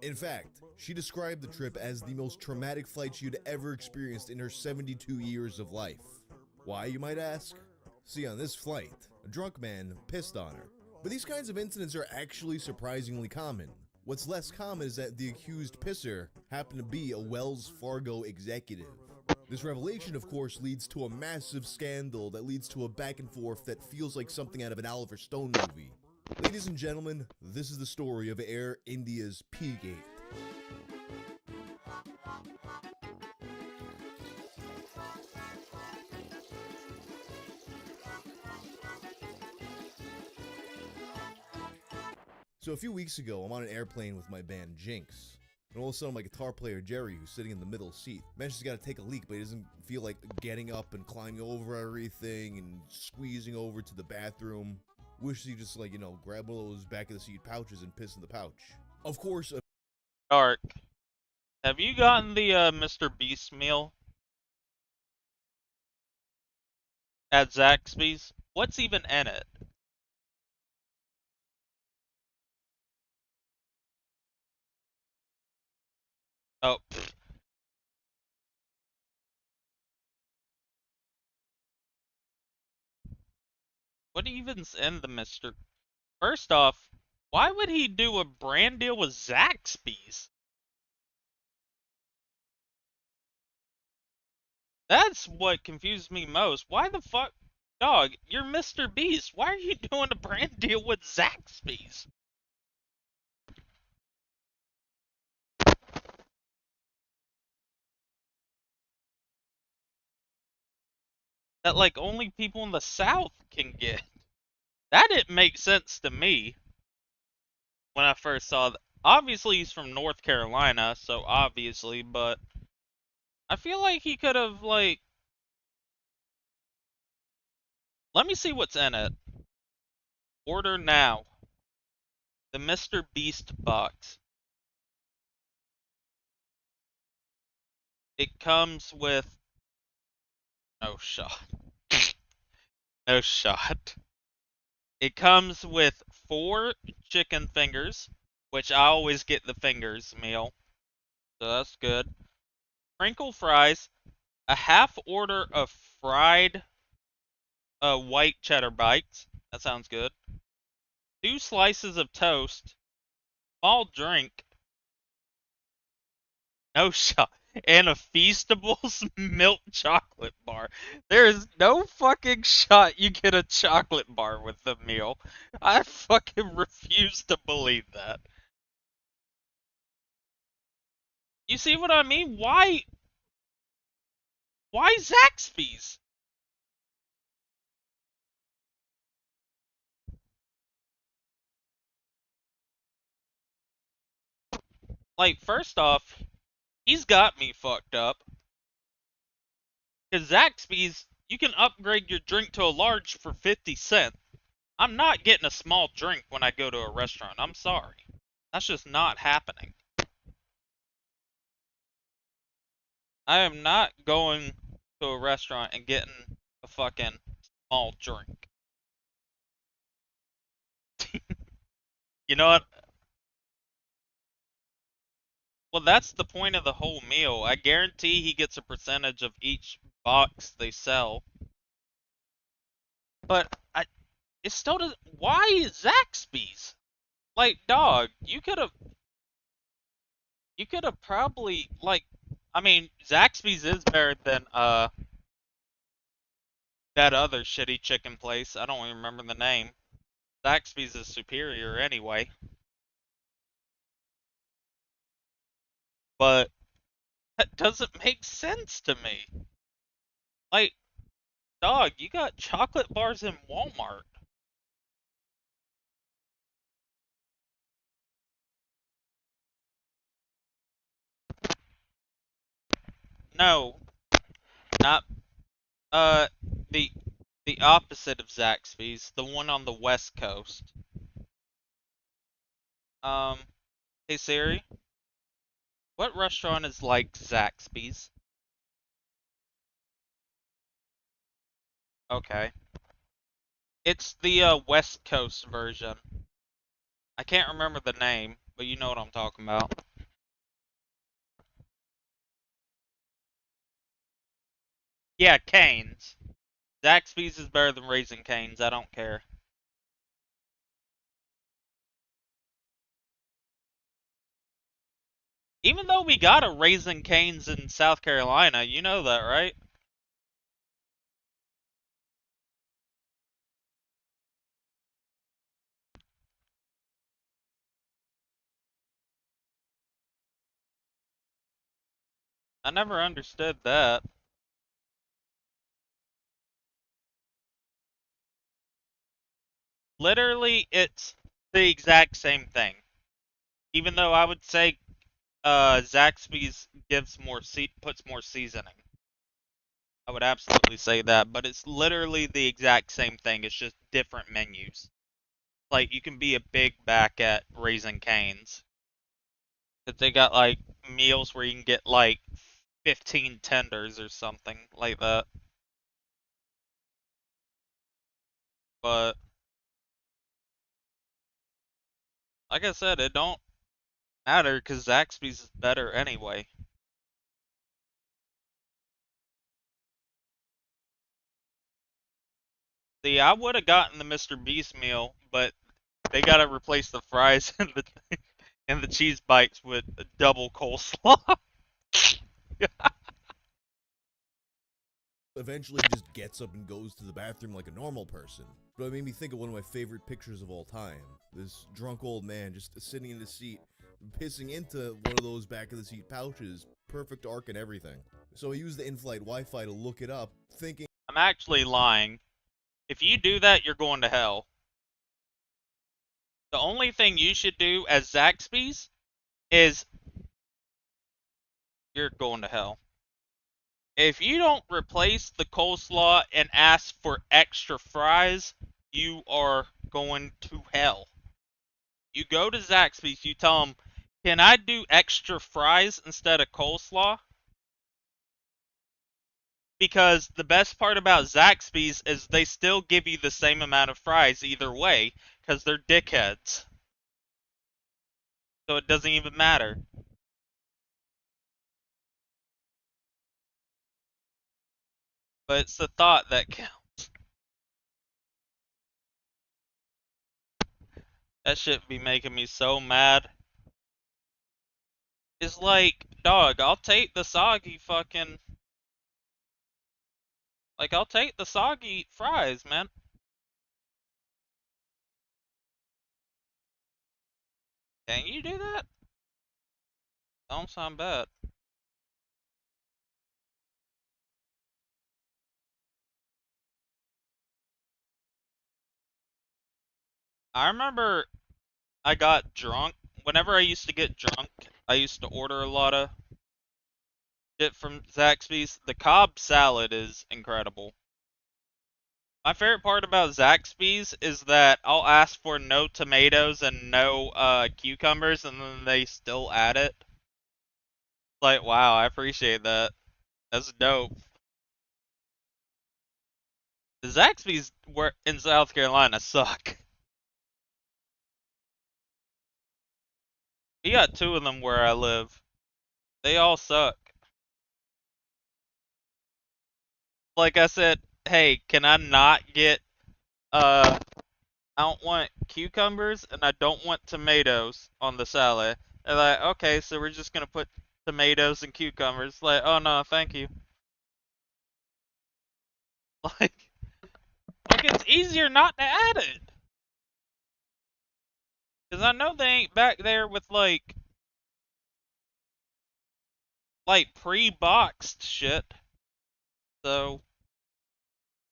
In fact, she described the trip as the most traumatic flight she'd ever experienced in her 72 years of life. Why, you might ask? See, on this flight, a drunk man pissed on her. But these kinds of incidents are actually surprisingly common. What's less common is that the accused pisser happened to be a Wells Fargo executive. This revelation, of course, leads to a massive scandal that leads to a back and forth that feels like something out of an Oliver Stone movie. Ladies and gentlemen, this is the story of Air India's P-Gate. So a few weeks ago, I'm on an airplane with my band Jinx. And all of a sudden, my guitar player Jerry, who's sitting in the middle seat, mentions he's got to take a leak, but he doesn't feel like getting up and climbing over everything and squeezing over to the bathroom. Wishes he just, like, grab one of those back of the seat pouches and piss in the pouch. Of course, Dark. Have you gotten the Mr. Beast meal at Zaxby's? What's even in it? Oh, pfft. What even's in the Mr. First off, why would he do a brand deal with Zaxby's? That's what confused me most. Why the fuck? Dog, you're Mr. Beast. Why are you doing a brand deal with Zaxby's? That, like, only people in the South can get. That didn't make sense to me when I first saw that. Obviously, he's from North Carolina, so obviously, but I feel like he could have, like... Let me see what's in it. Order now. The Mr. Beast box. It comes with... No shot. No shot. It comes with 4 chicken fingers, which I always get the fingers meal, so that's good. Sprinkle fries, a half order of fried white cheddar bites. That sounds good. 2 slices of toast, small drink, No shot. And a Feastables milk chocolate bar. There is no fucking shot you get a chocolate bar with the meal. I fucking refuse to believe that. You see what I mean? Why? Why Zaxby's? Like, first off, he's got me fucked up. Because Zaxby's, you can upgrade your drink to a large for 50 cents. I'm not getting a small drink when I go to a restaurant. I'm sorry. That's just not happening. I am not going to a restaurant and getting a fucking small drink. You know what? Well, that's the point of the whole meal. I guarantee he gets a percentage of each box they sell. But it still doesn't. Why Zaxby's? Like, dog, you could have probably like. I mean, Zaxby's is better than that other shitty chicken place. I don't even remember the name. Zaxby's is superior anyway. But that doesn't make sense to me. Like, dog, you got chocolate bars in Walmart. No, not uh the the opposite of Zaxby's, the one on the West Coast. Um, hey Siri, what restaurant is like Zaxby's? Okay. It's the West Coast version. I can't remember the name, but you know what I'm talking about. Yeah, Cane's. Zaxby's is better than Raising Cane's. I don't care. Even though we got a Raising Cane's in South Carolina, you know that, right? I never understood that. Literally, it's the exact same thing. Even though I would say Zaxby's puts more seasoning. I would absolutely say that, but it's literally the exact same thing. It's just different menus. Like, you can be a big back at Raising Cane's. But they got like meals where you can get like 15 tenders or something like that. But like I said, it don't matter because Zaxby's is better anyway. See, I would have gotten the Mr. Beast meal, but they gotta replace the fries and the cheese bites with a double coleslaw. Eventually, he just gets up and goes to the bathroom like a normal person. But it made me think of one of my favorite pictures of all time. This drunk old man just sitting in the seat, pissing into one of those back of the seat pouches. Perfect arc and everything. So I used the in-flight Wi-Fi to look it up, thinking I'm actually lying. If you do that, you're going to hell. The only thing you should do as Zaxby's is you're going to hell. If you don't replace the coleslaw and ask for extra fries, you are going to hell. You go to Zaxby's, you tell them, can I do extra fries instead of coleslaw? Because the best part about Zaxby's is they still give you the same amount of fries either way, because they're dickheads. So it doesn't even matter. But it's the thought that counts. That shit be making me so mad. It's like, dog, I'll take the soggy fucking... Like, I'll take the soggy fries, man. Can you do that? Don't sound bad. I remember I got drunk. Whenever I used to get drunk, I used to order a lot of shit from Zaxby's. The Cobb salad is incredible. My favorite part about Zaxby's is that I'll ask for no tomatoes and no cucumbers, and then they still add it. Like, wow, I appreciate that. That's dope. The Zaxby's in South Carolina suck. You got two of them where I live. They all suck. Like I said, hey, can I not get I don't want cucumbers and I don't want tomatoes on the salad. They're like, okay, so we're just gonna put tomatoes and cucumbers. Like, oh no, thank you. Like, it's easier not to add it. Cause I know they ain't back there with like pre-boxed shit. So,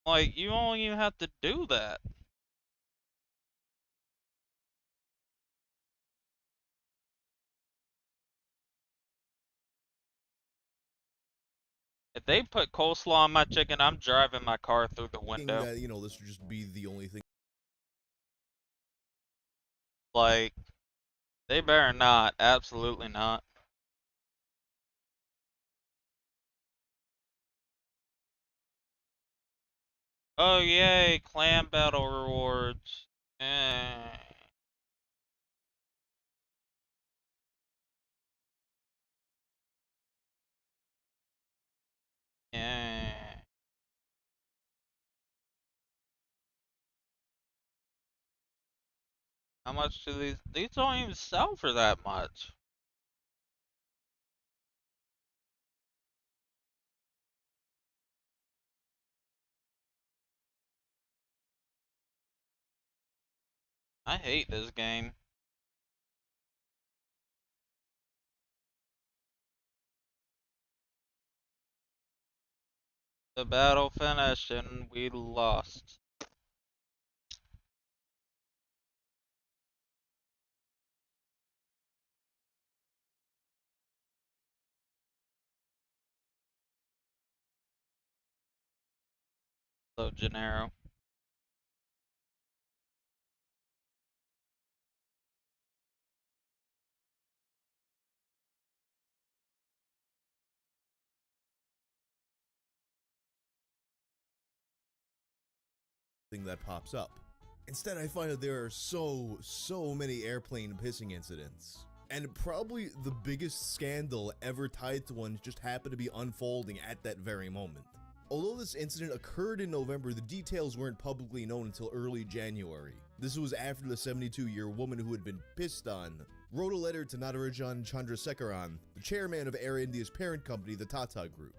like, you don't even have to do that. If they put coleslaw on my chicken, I'm driving my car through the window. That, you know, this would just be the only thing. Like, they better not. Absolutely not. Oh, yay, clan battle rewards. Eh. Yeah. How much do these don't even sell for that much. I hate this game. The battle finished and we lost. So, Gennaro. Thing that pops up. Instead, I find that there are so many airplane pissing incidents. And probably the biggest scandal ever tied to one just happened to be unfolding at that very moment. Although this incident occurred in November, the details weren't publicly known until early January. This was after the 72-year woman who had been pissed on wrote a letter to Natarajan Chandrasekaran, the chairman of Air India's parent company, the Tata Group.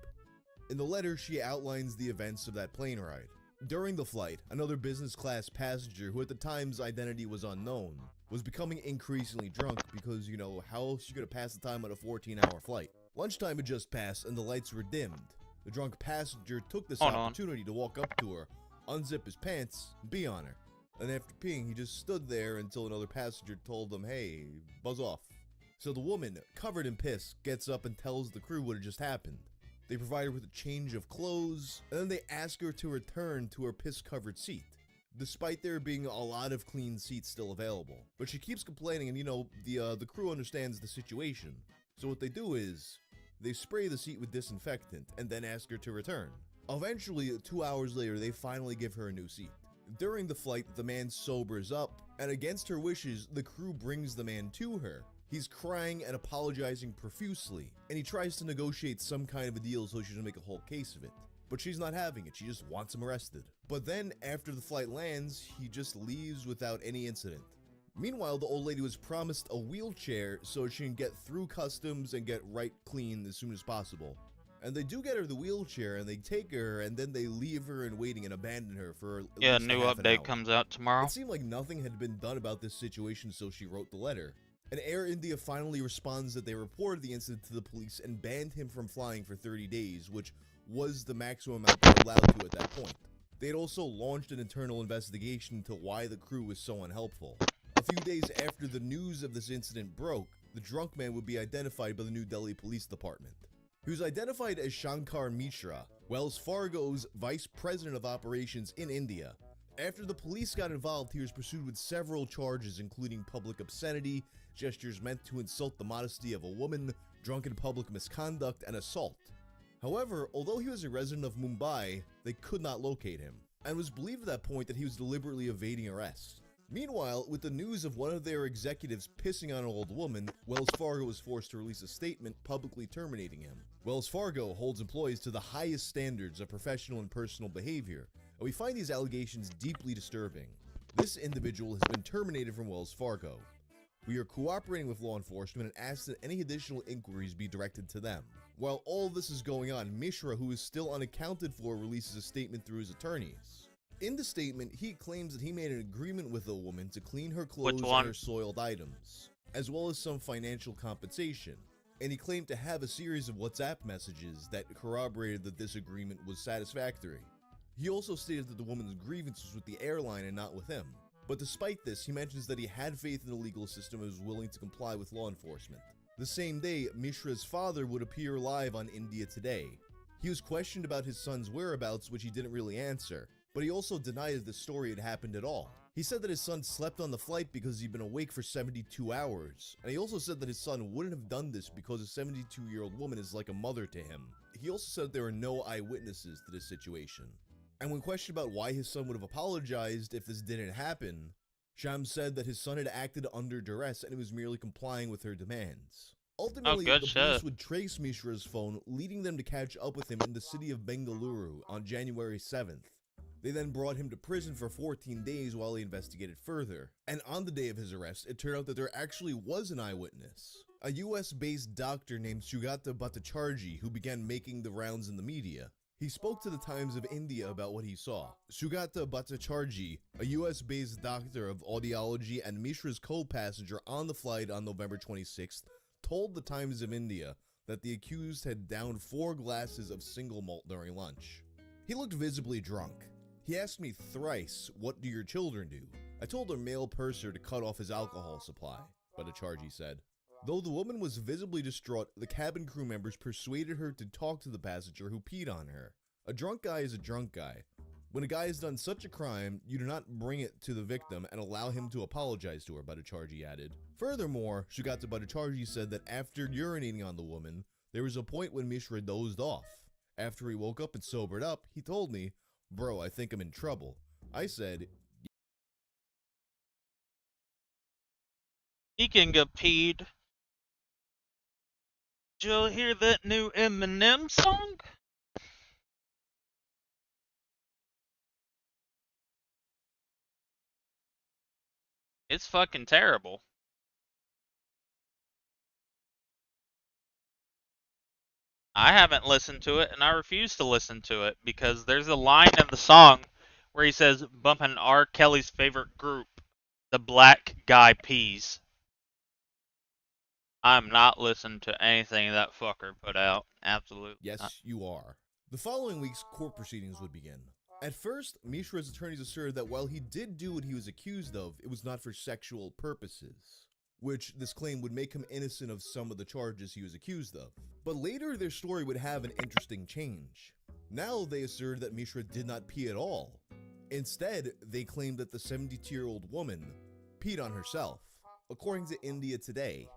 In the letter, she outlines the events of that plane ride. During the flight, another business-class passenger, who at the time's identity was unknown, was becoming increasingly drunk because, you know, how else you gonna pass the time on a 14-hour flight? Lunchtime had just passed and the lights were dimmed. The drunk passenger took this opportunity to walk up to her, unzip his pants, and pee on her. And after peeing, he just stood there until another passenger told him, hey, buzz off. So the woman, covered in piss, gets up and tells the crew what had just happened. They provide her with a change of clothes, and then they ask her to return to her piss-covered seat, despite there being a lot of clean seats still available. But she keeps complaining, and you know, the crew understands the situation. So what they do is, they spray the seat with disinfectant, and then ask her to return. Eventually, 2 hours later, they finally give her a new seat. During the flight, the man sobers up, and against her wishes, the crew brings the man to her. He's crying and apologizing profusely, and he tries to negotiate some kind of a deal so she doesn't make a whole case of it. But she's not having it, she just wants him arrested. But then, after the flight lands, he just leaves without any incident. Meanwhile, the old lady was promised a wheelchair so she can get through customs and get right clean as soon as possible. And they do get her the wheelchair, and they take her, and then they leave her in waiting and abandon her for at Yeah, least new a half an update hour. comes out tomorrow. It seemed like nothing had been done about this situation, so she wrote the letter. And Air India finally responds that they reported the incident to the police and banned him from flying for 30 days, which was the maximum amount they were allowed to at that point. They had also launched an internal investigation into why the crew was so unhelpful. A few days after the news of this incident broke, the drunk man would be identified by the New Delhi Police Department. He was identified as Shankar Mishra, Wells Fargo's Vice President of Operations in India. After the police got involved, he was pursued with several charges, including public obscenity, gestures meant to insult the modesty of a woman, drunken public misconduct, and assault. However, although he was a resident of Mumbai, they could not locate him, and it was believed at that point that he was deliberately evading arrest. Meanwhile, with the news of one of their executives pissing on an old woman, Wells Fargo was forced to release a statement publicly terminating him. Wells Fargo holds employees to the highest standards of professional and personal behavior, and we find these allegations deeply disturbing. This individual has been terminated from Wells Fargo. We are cooperating with law enforcement and ask that any additional inquiries be directed to them. While all this is going on, Mishra, who is still unaccounted for, releases a statement through his attorneys. In the statement, he claims that he made an agreement with a woman to clean her clothes and her soiled items, as well as some financial compensation, and he claimed to have a series of WhatsApp messages that corroborated that this agreement was satisfactory. He also stated that the woman's grievance was with the airline and not with him. But despite this, he mentions that he had faith in the legal system and was willing to comply with law enforcement. The same day, Mishra's father would appear live on India Today. He was questioned about his son's whereabouts, which he didn't really answer, but he also denied that the story had happened at all. He said that his son slept on the flight because he'd been awake for 72 hours, and he also said that his son wouldn't have done this because a 72-year-old woman is like a mother to him. He also said there were no eyewitnesses to this situation. And when questioned about why his son would have apologized if this didn't happen, Shams said that his son had acted under duress and he was merely complying with her demands. Ultimately, the police would trace Mishra's phone, leading them to catch up with him in the city of Bengaluru on January 7th. They then brought him to prison for 14 days while they investigated further. And on the day of his arrest, it turned out that there actually was an eyewitness. A US-based doctor named Sugata Bhattacharjee, who began making the rounds in the media. He spoke to the Times of India about what he saw. Sugata Bhattacharjee, a US-based doctor of audiology and Mishra's co-passenger on the flight on November 26th, told the Times of India that the accused had downed 4 glasses of single malt during lunch. He looked visibly drunk. He asked me thrice, "What do your children do?" I told a male purser to cut off his alcohol supply, Bhattacharjee said. Though the woman was visibly distraught, the cabin crew members persuaded her to talk to the passenger who peed on her. A drunk guy is a drunk guy. When a guy has done such a crime, you do not bring it to the victim and allow him to apologize to her, Bhattacharjee added. Furthermore, Sugata Bhattacharjee said that after urinating on the woman, there was a point when Mishra dozed off. After he woke up and sobered up, he told me, "Bro, I think I'm in trouble." I said, "He can get peed." Did you hear that new Eminem song? It's fucking terrible. I haven't listened to it, and I refuse to listen to it because there's a line in the song where he says, bumping R. Kelly's favorite group, the Black Guy Peas. I'm not listening to anything that fucker put out. Absolutely. "Yes, you are." The following week's court proceedings would begin. At first, Mishra's attorneys asserted that while he did do what he was accused of, it was not for sexual purposes, which this claim would make him innocent of some of the charges he was accused of. But later, their story would have an interesting change. Now they asserted that Mishra did not pee at all. Instead, they claimed that the 72-year-old woman peed on herself. According to India Today,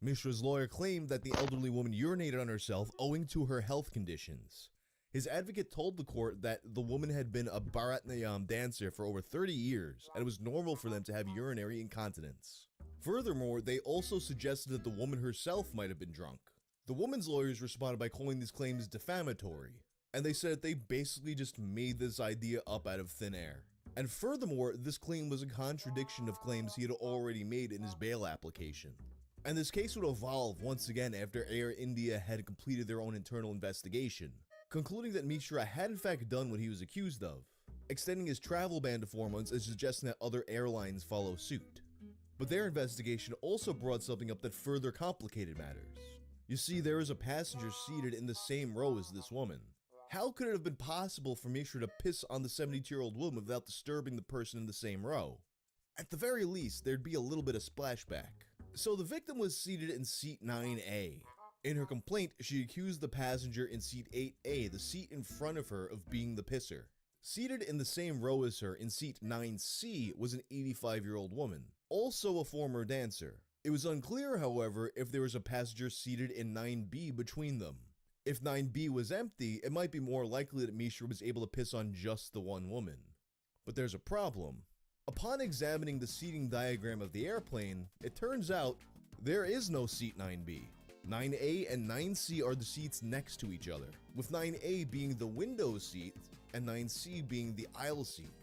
Mishra's lawyer claimed that the elderly woman urinated on herself owing to her health conditions. His advocate told the court that the woman had been a Bharatanatyam dancer for over 30 years, and it was normal for them to have urinary incontinence. Furthermore, they also suggested that the woman herself might have been drunk. The woman's lawyers responded by calling these claims defamatory, and they said that they basically just made this idea up out of thin air. And furthermore, this claim was a contradiction of claims he had already made in his bail application. And this case would evolve once again after Air India had completed their own internal investigation, concluding that Mishra had in fact done what he was accused of, extending his travel ban to 4 months and suggesting that other airlines follow suit. But their investigation also brought something up that further complicated matters. You see, there was a passenger seated in the same row as this woman. How could it have been possible for Mishra to piss on the 72-year-old woman without disturbing the person in the same row? At the very least, there'd be a little bit of splashback. So the victim was seated in seat 9A. In her complaint, she accused the passenger in seat 8A, the seat in front of her, of being the pisser. Seated in the same row as her in seat 9C was an 85-year-old woman, also a former dancer. It was unclear, however, if there was a passenger seated in 9B between them. If 9B was empty, it might be more likely that Mishra was able to piss on just the one woman. But there's a problem. Upon examining the seating diagram of the airplane, it turns out there is no seat 9B. 9A and 9C are the seats next to each other, with 9A being the window seat and 9C being the aisle seat.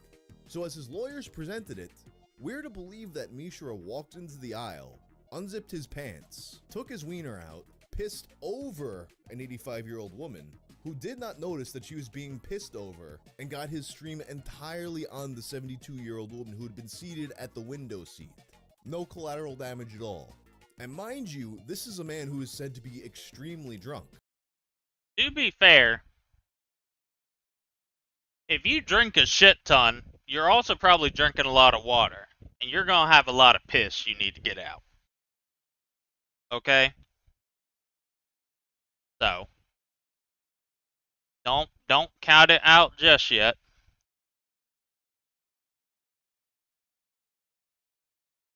So as his lawyers presented it, we're to believe that Mishra walked into the aisle, unzipped his pants, took his wiener out, pissed over an 85-year-old woman who did not notice that she was being pissed over, and got his stream entirely on the 72-year-old woman who had been seated at the window seat. No collateral damage at all. And mind you, this is a man who is said to be extremely drunk. To be fair, if you drink a shit ton, you're also probably drinking a lot of water. And you're gonna have a lot of piss you need to get out. Okay? So, don't count it out just yet.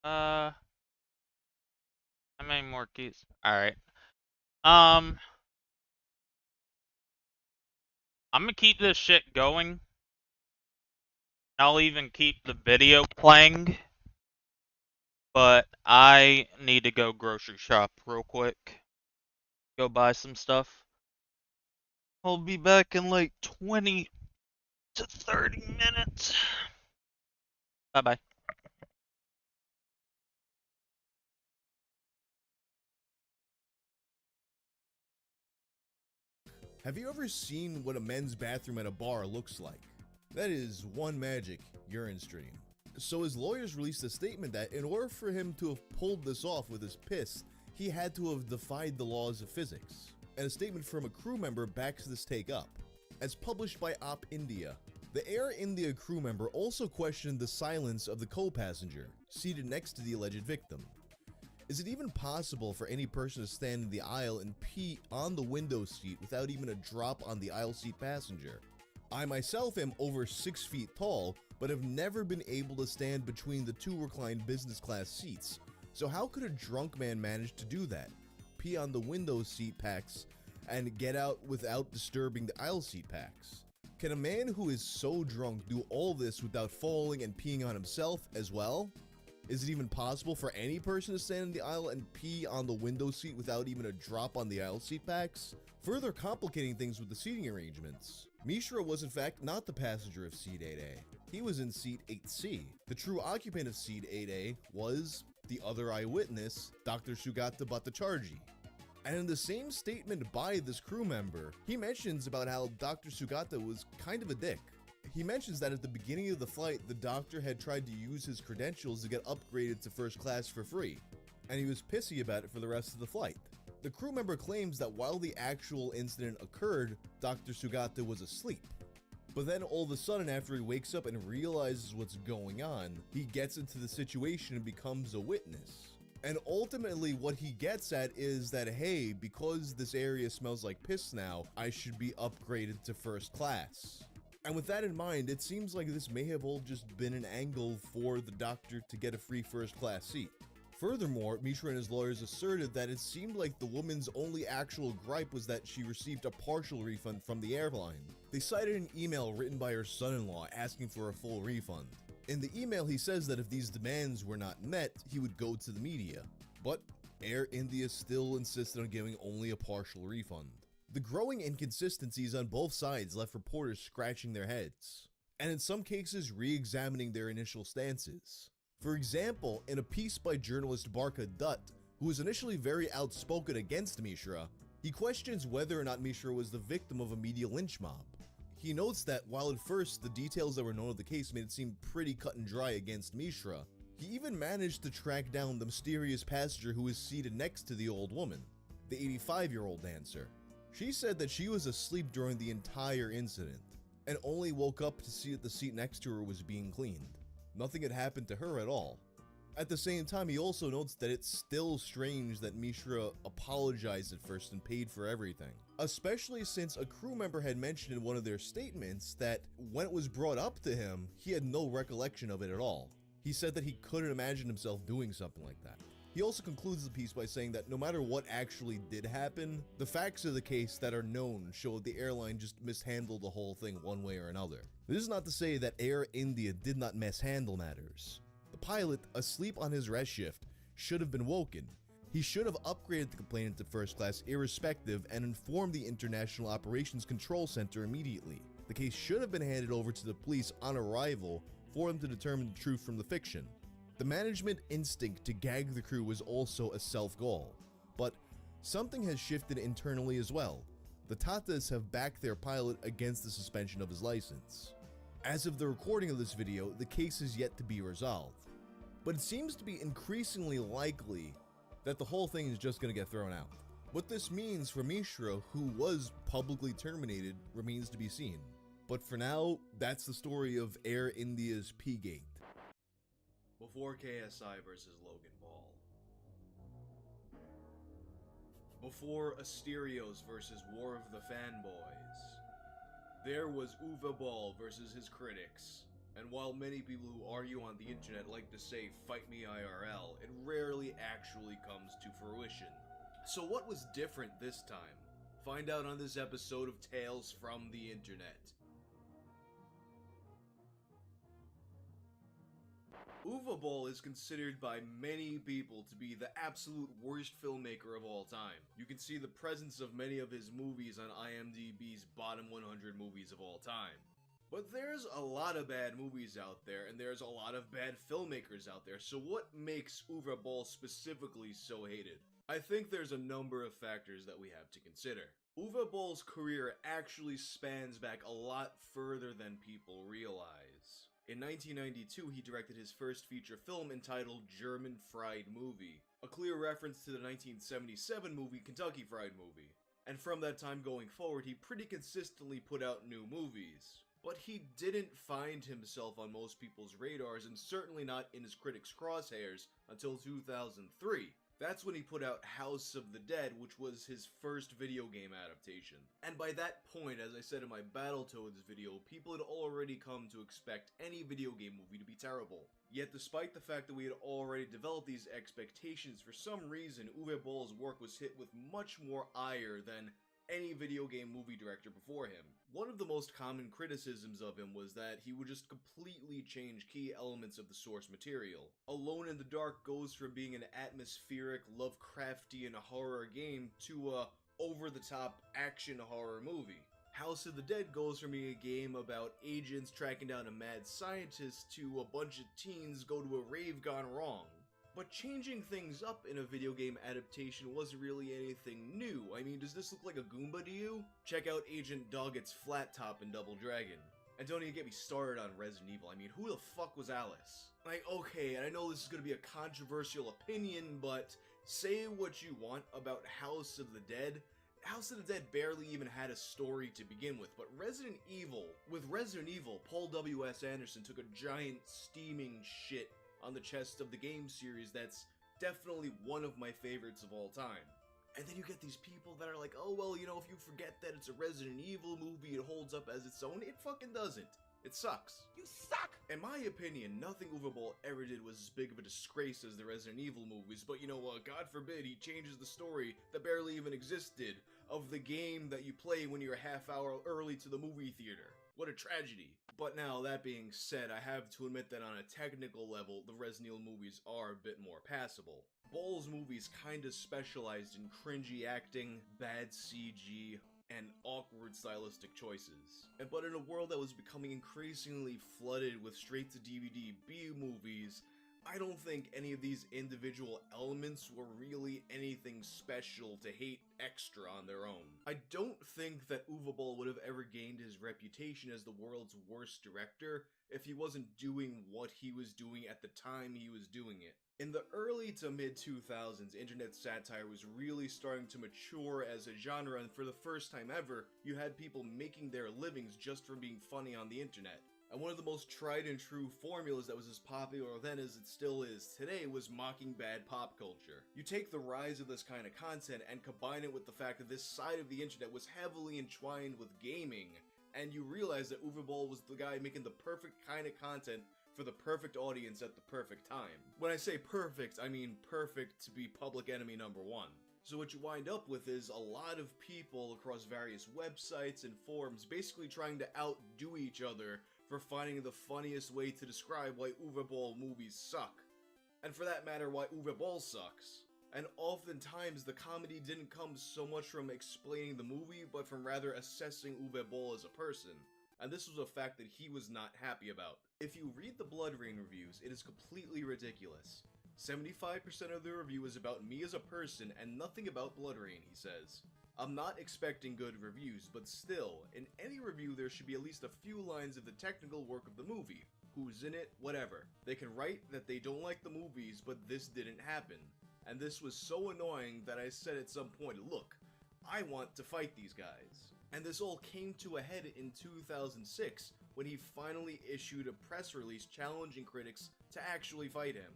How many more keys? Alright. I'm gonna keep this shit going. I'll even keep the video playing. But I need to go grocery shop real quick. Go buy some stuff. I'll be back in like 20 to 30 minutes. Bye-bye. Have you ever seen what a men's bathroom at a bar looks like? That is one magic urine stream. So his lawyers released a statement that in order for him to have pulled this off with his piss, he had to have defied the laws of physics. And a statement from a crew member backs this take up. As published by Op India, the Air India crew member also questioned the silence of the co-passenger, seated next to the alleged victim. Is it even possible for any person to stand in the aisle and pee on the window seat without even a drop on the aisle seat passenger? I myself am over 6 feet tall, but have never been able to stand between the two reclined business class seats. So how could a drunk man manage to do that? Pee on the window seat packs and get out without disturbing the aisle seat packs? Can a man who is so drunk do all this without falling and peeing on himself as well? Is it even possible for any person to stand in the aisle and pee on the window seat without even a drop on the aisle seat packs? Further complicating things with the seating arrangements, Mishra was in fact not the passenger of seat 8A. He was in seat 8C. The true occupant of seat 8A was the other eyewitness, Dr. Sugata Bhattacharjee. And in the same statement by this crew member, he mentions about how Dr. Sugata was kind of a dick. He mentions that at the beginning of the flight, the doctor had tried to use his credentials to get upgraded to first class for free, and he was pissy about it for the rest of the flight. The crew member claims that while the actual incident occurred, Dr. Sugata was asleep. But then all of a sudden, after he wakes up and realizes what's going on, he gets into the situation and becomes a witness. And ultimately what he gets at is that, hey, because this area smells like piss now, I should be upgraded to first class. And with that in mind, it seems like this may have all just been an angle for the doctor to get a free first class seat. Furthermore, Mishra and his lawyers asserted that it seemed like the woman's only actual gripe was that she received a partial refund from the airline. They cited an email written by her son-in-law asking for a full refund. In the email, he says that if these demands were not met, he would go to the media. But Air India still insisted on giving only a partial refund. The growing inconsistencies on both sides left reporters scratching their heads. and in some cases re-examining their initial stances. For example, in a piece by journalist Barka Dutt, who was initially very outspoken against Mishra, he questions whether or not Mishra was the victim of a media lynch mob. He notes that while at first the details that were known of the case made it seem pretty cut and dry against Mishra, he even managed to track down the mysterious passenger who was seated next to the old woman, the 85-year-old dancer. She said that she was asleep during the entire incident, and only woke up to see that the seat next to her was being cleaned. Nothing had happened to her at all. At the same time, he also notes that it's still strange that Mishra apologized at first and paid for everything, especially since a crew member had mentioned in one of their statements that when it was brought up to him, he had no recollection of it at all. He said that he couldn't imagine himself doing something like that. He also concludes the piece by saying that no matter what actually did happen, the facts of the case that are known show that the airline just mishandled the whole thing one way or another. This is not to say that Air India did not mishandle matters. The pilot, asleep on his rest shift, should have been woken. He should have upgraded the complainant to first class irrespective and informed the International Operations Control Center immediately. The case should have been handed over to the police on arrival for them to determine the truth from the fiction. The management instinct to gag the crew was also a self-goal, but something has shifted internally as well. The Tatas have backed their pilot against the suspension of his license. As of the recording of this video, the case is yet to be resolved, but it seems to be increasingly likely that the whole thing is just going to get thrown out. What this means for Mishra, who was publicly terminated, remains to be seen. But for now, that's the story of Air India's P-Gate. Before KSI versus Logan Paul. Before Asterios versus War of the Fanboys. There was Uwe Ball versus his critics. And while many people who argue on the internet like to say fight me IRL, it rarely actually comes to fruition. So what was different this time? Find out on this episode of Tales from the Internet. Uwe Boll is considered by many people to be the absolute worst filmmaker of all time. You can see the presence of many of his movies on IMDb's bottom 100 movies of all time. But there's a lot of bad movies out there, and there's a lot of bad filmmakers out there, so what makes Uwe Boll specifically so hated? I think there's a number of factors that we have to consider. Uwe Boll's career actually spans back a lot further than people realize. In 1992, he directed his first feature film entitled German Fried Movie, a clear reference to the 1977 movie Kentucky Fried Movie. And from that time going forward, he pretty consistently put out new movies. But he didn't find himself on most people's radars, and certainly not in his critics' crosshairs, until 2003. That's when he put out House of the Dead, which was his first video game adaptation. And by that point, as I said in my Battletoads video, people had already come to expect any video game movie to be terrible. Yet despite the fact that we had already developed these expectations, for some reason Uwe Boll's work was hit with much more ire than any video game movie director before him. One of the most common criticisms of him was that he would just completely change key elements of the source material. Alone in the Dark goes from being an atmospheric, Lovecraftian horror game to a over-the-top action horror movie. House of the Dead goes from being a game about agents tracking down a mad scientist to a bunch of teens go to a rave gone wrong. But changing things up in a video game adaptation wasn't really anything new. I mean, does this look like a Goomba to you? Check out Agent Doggett's flat top in Double Dragon. And don't even get me started on Resident Evil. I mean, who the fuck was Alice? Like, okay, and I know this is gonna be a controversial opinion, but say what you want about House of the Dead. House of the Dead barely even had a story to begin with, but with Resident Evil, Paul W.S. Anderson took a giant steaming shit on the chest of the game series that's definitely one of my favorites of all time. And then you get these people that are like, oh well, you know, if you forget that it's a Resident Evil movie, it holds up as its own. It fucking doesn't. It sucks. You suck! In my opinion, nothing Uwe Boll ever did was as big of a disgrace as the Resident Evil movies, but you know what, God forbid he changes the story that barely even existed of the game that you play when you're a half hour early to the movie theater. What a tragedy. But now, that being said, I have to admit that on a technical level, the Resident Evil movies are a bit more passable. Boll's movies kinda specialized in cringy acting, bad CG, and awkward stylistic choices. But in a world that was becoming increasingly flooded with straight-to-DVD B-movies, I don't think any of these individual elements were really anything special to hate extra on their own. I don't think that Uwe Boll would have ever gained his reputation as the world's worst director if he wasn't doing what he was doing at the time he was doing it. In the early to mid-2000s, internet satire was really starting to mature as a genre, and for the first time ever, you had people making their livings just from being funny on the internet. And one of the most tried and true formulas that was as popular then as it still is today was mocking bad pop culture. You take the rise of this kind of content and combine it with the fact that this side of the internet was heavily entwined with gaming, and you realize that Uwe Boll was the guy making the perfect kind of content for the perfect audience at the perfect time. When I say perfect, I mean perfect to be public enemy number one. So what you wind up with is a lot of people across various websites and forums basically trying to outdo each other for finding the funniest way to describe why Uwe Boll movies suck. And for that matter, why Uwe Boll sucks. And oftentimes, the comedy didn't come so much from explaining the movie, but from rather assessing Uwe Boll as a person. And this was a fact that he was not happy about. If you read the Blood Rain reviews, it is completely ridiculous. 75% of the review is about me as a person and nothing about Blood Rain, he says. I'm not expecting good reviews, but still, in any review there should be at least a few lines of the technical work of the movie. Who's in it, whatever. They can write that they don't like the movies, but this didn't happen. And this was so annoying that I said at some point, look, I want to fight these guys. And this all came to a head in 2006, when he finally issued a press release challenging critics to actually fight him.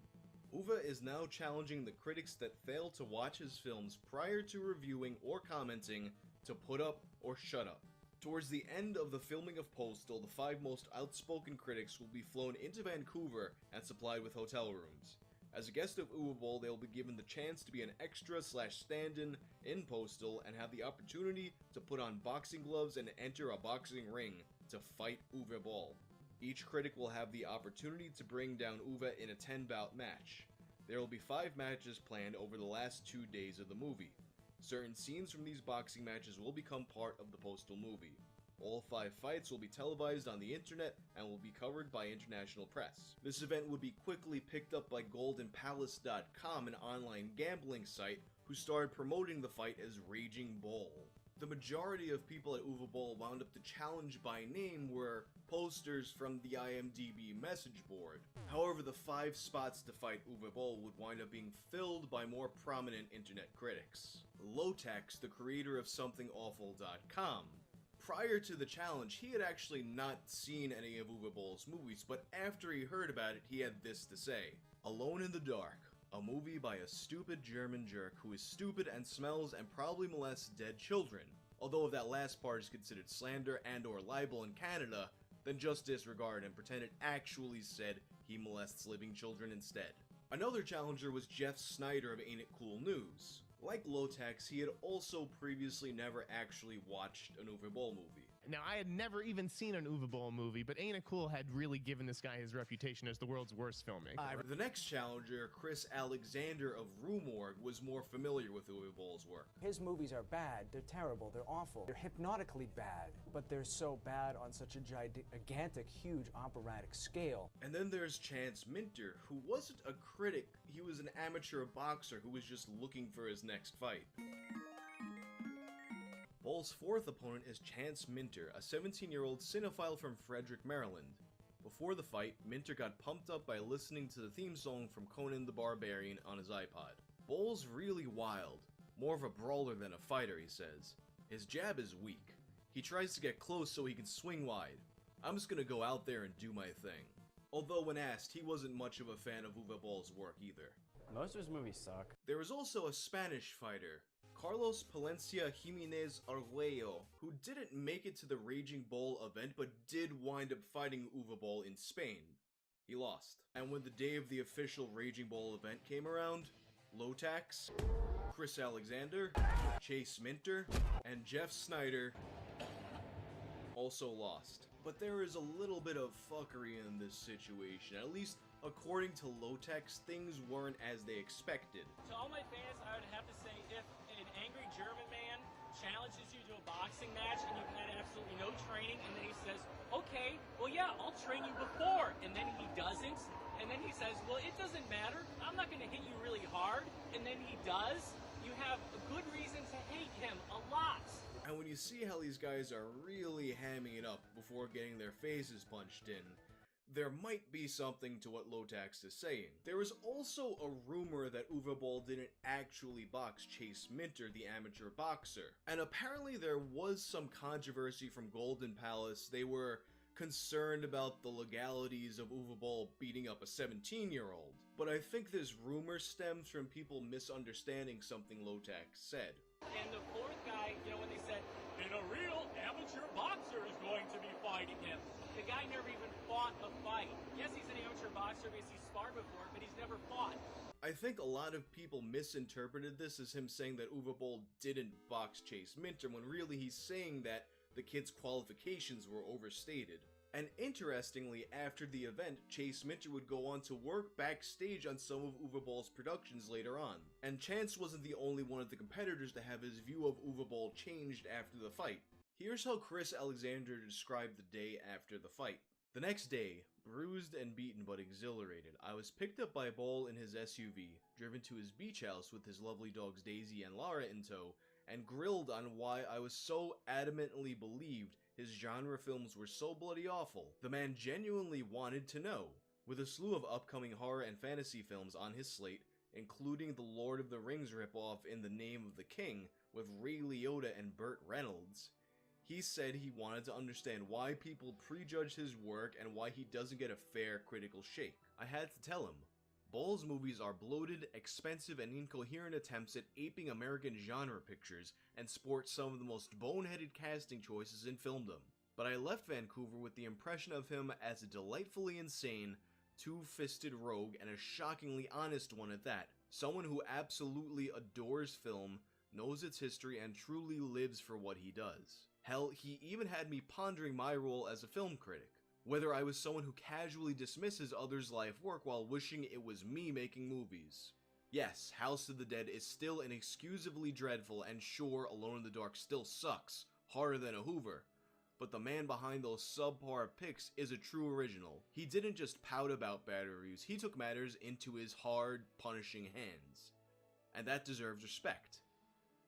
Uwe is now challenging the critics that fail to watch his films prior to reviewing or commenting to put up or shut up. Towards the end of the filming of Postal, the 5 most outspoken critics will be flown into Vancouver and supplied with hotel rooms. As a guest of Uwe Boll, they will be given the chance to be an extra/stand-in in Postal and have the opportunity to put on boxing gloves and enter a boxing ring to fight Uwe Boll. Each critic will have the opportunity to bring down Uwe in a 10-bout match. There will be 5 matches planned over the last 2 days of the movie. Certain scenes from these boxing matches will become part of the Postal movie. All 5 fights will be televised on the internet and will be covered by international press. This event would be quickly picked up by GoldenPalace.com, an online gambling site, who started promoting the fight as Raging Boll. The majority of people at Uwe Boll wound up to challenge by name were posters from the IMDb message board. However, the 5 spots to fight Uwe Boll would wind up being filled by more prominent internet critics. Lotex, the creator of SomethingAwful.com. Prior to the challenge, he had actually not seen any of Uwe Boll's movies, but after he heard about it, he had this to say. Alone in the Dark, a movie by a stupid German jerk who is stupid and smells and probably molests dead children. Although if that last part is considered slander and or libel in Canada, then just disregard and pretend it actually said he molests living children instead. Another challenger was Jeff Snyder of Ain't It Cool News. Like Lotex, he had also previously never actually watched an Uwe Boll movie. Now, I had never even seen an Uwe Boll movie, but Ain't It Cool had really given this guy his reputation as the world's worst filmmaker. The next challenger, Chris Alexander of Rumorg, was more familiar with Uwe Boll's work. His movies are bad, they're terrible, they're awful, they're hypnotically bad, but they're so bad on such a gigantic, huge operatic scale. And then there's Chance Minter, who wasn't a critic, he was an amateur boxer who was just looking for his next fight. Boll's 4th opponent is Chance Minter, a 17-year-old cinephile from Frederick, Maryland. Before the fight, Minter got pumped up by listening to the theme song from Conan the Barbarian on his iPod. Boll's really wild, more of a brawler than a fighter, he says. His jab is weak. He tries to get close so he can swing wide. I'm just gonna go out there and do my thing. Although when asked, he wasn't much of a fan of Uwe Boll's work either. Most of his movies suck. There was also a Spanish fighter, Carlos Palencia Jimenez Arguello, who didn't make it to the Raging Boll event but did wind up fighting Uwe Boll in Spain. He lost. And when the day of the official Raging Boll event came around, Lotex, Chris Alexander, Chase Minter, and Jeff Snyder also lost. But there is a little bit of fuckery in this situation. At least according to Lotex, things weren't as they expected. To all my fans, I would have to say, if an angry German man challenges you to a boxing match and you've had absolutely no training, and then he says, okay, well yeah, I'll train you before, and then he doesn't, and then he says, well, it doesn't matter, I'm not going to hit you really hard, and then he does, you have a good reason to hate him a lot. And when you see how these guys are really hamming it up before getting their faces punched in, there might be something to what Lotax is saying. There is also a rumor that Uwe Boll didn't actually box Chase Minter, the amateur boxer. And apparently there was some controversy from Golden Palace. They were concerned about the legalities of Uwe Boll beating up a 17-year-old. But I think this rumor stems from people misunderstanding something Lotax said. And the fourth guy, you know, when they said, and a real amateur boxer is going to be fighting him. The guy never even fought a fight. Yes, he's an amateur boxer because he's sparred before, but he's never fought. I think a lot of people misinterpreted this as him saying that Uwe Boll didn't box Chase Minter, when really he's saying that the kid's qualifications were overstated. And interestingly, after the event, Chase Minter would go on to work backstage on some of Uwe Boll's productions later on. And Chance wasn't the only one of the competitors to have his view of Uwe Boll changed after the fight. Here's how Chris Alexander described the day after the fight. The next day, bruised and beaten but exhilarated, I was picked up by Boll in his SUV, driven to his beach house with his lovely dogs Daisy and Lara in tow, and grilled on why I was so adamantly believed his genre films were so bloody awful. The man genuinely wanted to know. With a slew of upcoming horror and fantasy films on his slate, including the Lord of the Rings ripoff In the Name of the King with Ray Liotta and Burt Reynolds, he said he wanted to understand why people prejudge his work and why he doesn't get a fair critical shake. I had to tell him, Boll's movies are bloated, expensive, and incoherent attempts at aping American genre pictures and sport some of the most boneheaded casting choices in filmdom. But I left Vancouver with the impression of him as a delightfully insane, two-fisted rogue and a shockingly honest one at that. Someone who absolutely adores film, knows its history, and truly lives for what he does. Hell, he even had me pondering my role as a film critic. Whether I was someone who casually dismisses others' life work while wishing it was me making movies. Yes, House of the Dead is still inexcusably dreadful, and sure, Alone in the Dark still sucks, harder than a Hoover. But the man behind those subpar pics is a true original. He didn't just pout about bad reviews, he took matters into his hard, punishing hands. And that deserves respect.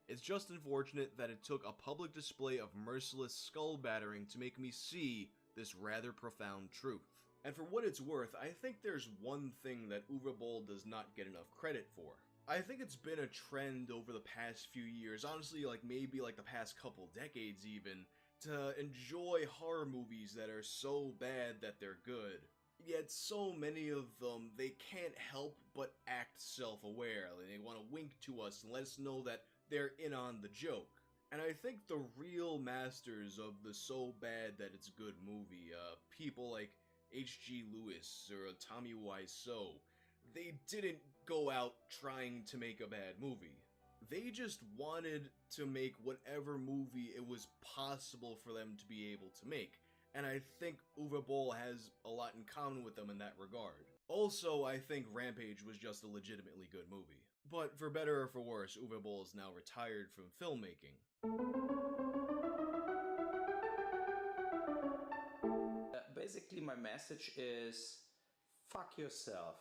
It's just unfortunate that it took a public display of merciless skull battering to make me see this rather profound truth. And for what it's worth, I think there's one thing that Uwe Boll does not get enough credit for. I think it's been a trend over the past few years, honestly maybe the past couple decades even, to enjoy horror movies that are so bad that they're good. Yet so many of them, they can't help but act self-aware. They want to wink to us and let us know that they're in on the joke. And I think the real masters of the so bad that it's good movie, people like H.G. Lewis or Tommy Wiseau, they didn't go out trying to make a bad movie. They just wanted to make whatever movie it was possible for them to be able to make. And I think Uwe Boll has a lot in common with them in that regard. Also, I think Rampage was just a legitimately good movie. But for better or for worse, Uwe Boll is now retired from filmmaking. Basically, my message is, fuck yourself.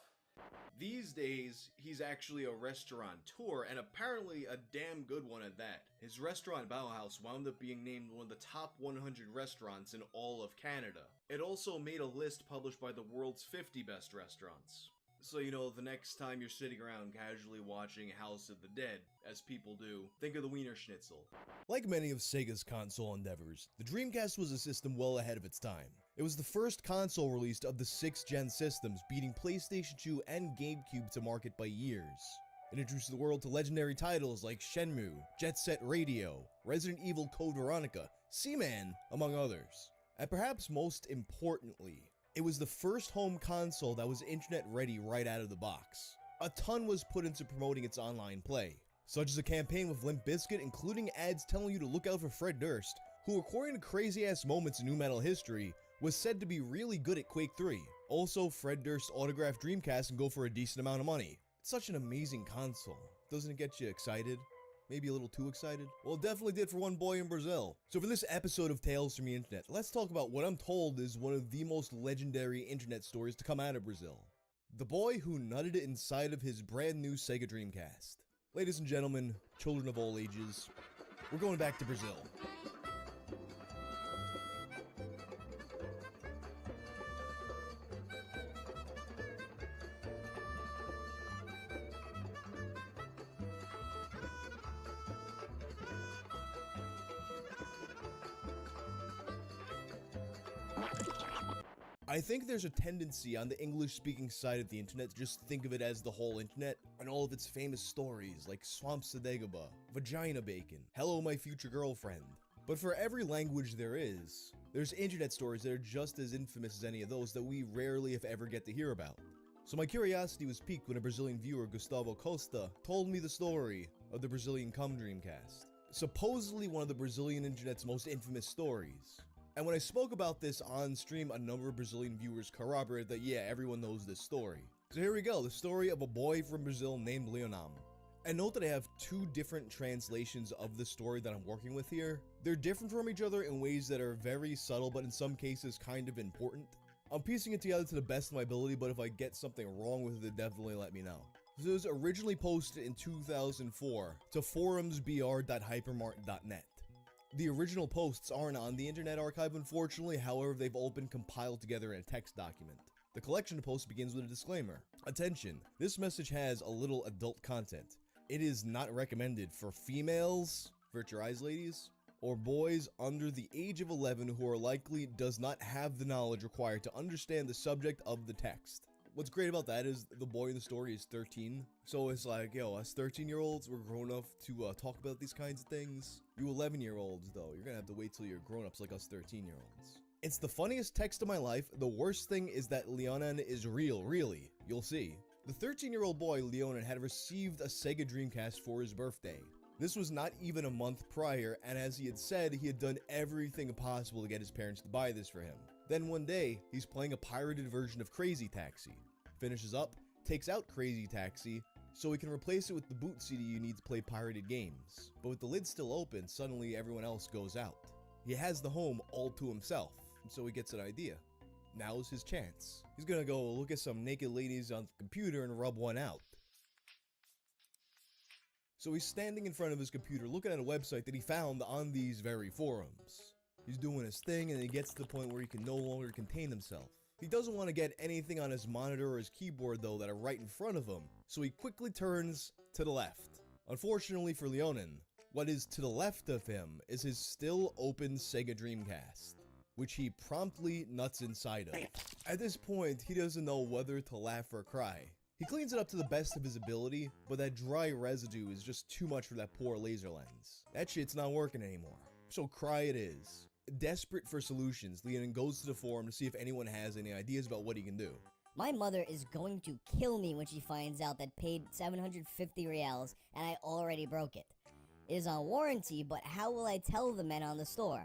These days, he's actually a restaurateur, and apparently a damn good one at that. His restaurant Bauhaus wound up being named one of the top 100 restaurants in all of Canada. It also made a list published by the world's 50 best restaurants. So, the next time you're sitting around casually watching House of the Dead, as people do, think of the Wiener Schnitzel. Like many of Sega's console endeavors, the Dreamcast was a system well ahead of its time. It was the first console released of the 6th-gen systems, beating PlayStation 2 and GameCube to market by years. It introduced the world to legendary titles like Shenmue, Jet Set Radio, Resident Evil Code Veronica, Seaman, among others. And perhaps most importantly, it was the first home console that was internet ready right out of the box. A ton was put into promoting its online play, such as a campaign with Limp Bizkit including ads telling you to look out for Fred Durst, who according to crazy ass moments in nu metal history, was said to be really good at Quake 3. Also, Fred Durst's autographed Dreamcast can go for a decent amount of money. It's such an amazing console. Doesn't it get you excited? Maybe a little too excited? Well, it definitely did for one boy in Brazil. So for this episode of Tales from the Internet, let's talk about what I'm told is one of the most legendary internet stories to come out of Brazil. The boy who nutted it inside of his brand new Sega Dreamcast. Ladies and gentlemen, children of all ages, we're going back to Brazil. I think there's a tendency on the English-speaking side of the internet to just think of it as the whole internet and all of its famous stories like Swamps of Dagobah, Vagina Bacon, Hello My Future Girlfriend. But for every language there is, there's internet stories that are just as infamous as any of those that we rarely if ever get to hear about. So my curiosity was piqued when a Brazilian viewer, Gustavo Costa, told me the story of the Brazilian Cum Dreamcast. Supposedly one of the Brazilian internet's most infamous stories. And when I spoke about this on stream, a number of Brazilian viewers corroborated that yeah, everyone knows this story. So here we go, the story of a boy from Brazil named Leonam. And note that I have two different translations of the story that I'm working with here. They're different from each other in ways that are very subtle, but in some cases kind of important. I'm piecing it together to the best of my ability, but if I get something wrong with it, definitely let me know. This was originally posted in 2004 to forumsbr.hypermart.net. The original posts aren't on the Internet Archive, unfortunately, however, they've all been compiled together in a text document. The collection of posts begins with a disclaimer. Attention, this message has a little adult content. It is not recommended for females, vert your eyes ladies, or boys under the age of 11 who are likely does not have the knowledge required to understand the subject of the text. What's great about that is the boy in the story is 13, so it's like, yo, us 13-year-olds, we're grown enough to talk about these kinds of things. You 11-year-olds, though, you're gonna have to wait till you're grown-ups like us 13-year-olds. It's the funniest text of my life. The worst thing is that Leonan is real, really. You'll see. The 13-year-old boy, Leonan, had received a Sega Dreamcast for his birthday. This was not even a month prior, and as he had said, he had done everything possible to get his parents to buy this for him. Then one day, he's playing a pirated version of Crazy Taxi. Finishes up, takes out Crazy Taxi, so he can replace it with the boot CD you need to play pirated games. But with the lid still open, suddenly everyone else goes out. He has the home all to himself, so he gets an idea. Now's his chance. He's gonna go look at some naked ladies on the computer and rub one out. So he's standing in front of his computer looking at a website that he found on these very forums. He's doing his thing and he gets to the point where he can no longer contain himself. He doesn't want to get anything on his monitor or his keyboard though that are right in front of him, so he quickly turns to the left. Unfortunately for Leonan, what is to the left of him is his still open Sega Dreamcast, which he promptly nuts inside of. At this point, he doesn't know whether to laugh or cry. He cleans it up to the best of his ability, but that dry residue is just too much for that poor laser lens. That shit's not working anymore. So cry it is. Desperate for solutions, Leonan goes to the forum to see if anyone has any ideas about what he can do. My mother is going to kill me when she finds out that paid 750 reals and I already broke it. It is on warranty, but how will I tell the men on the store?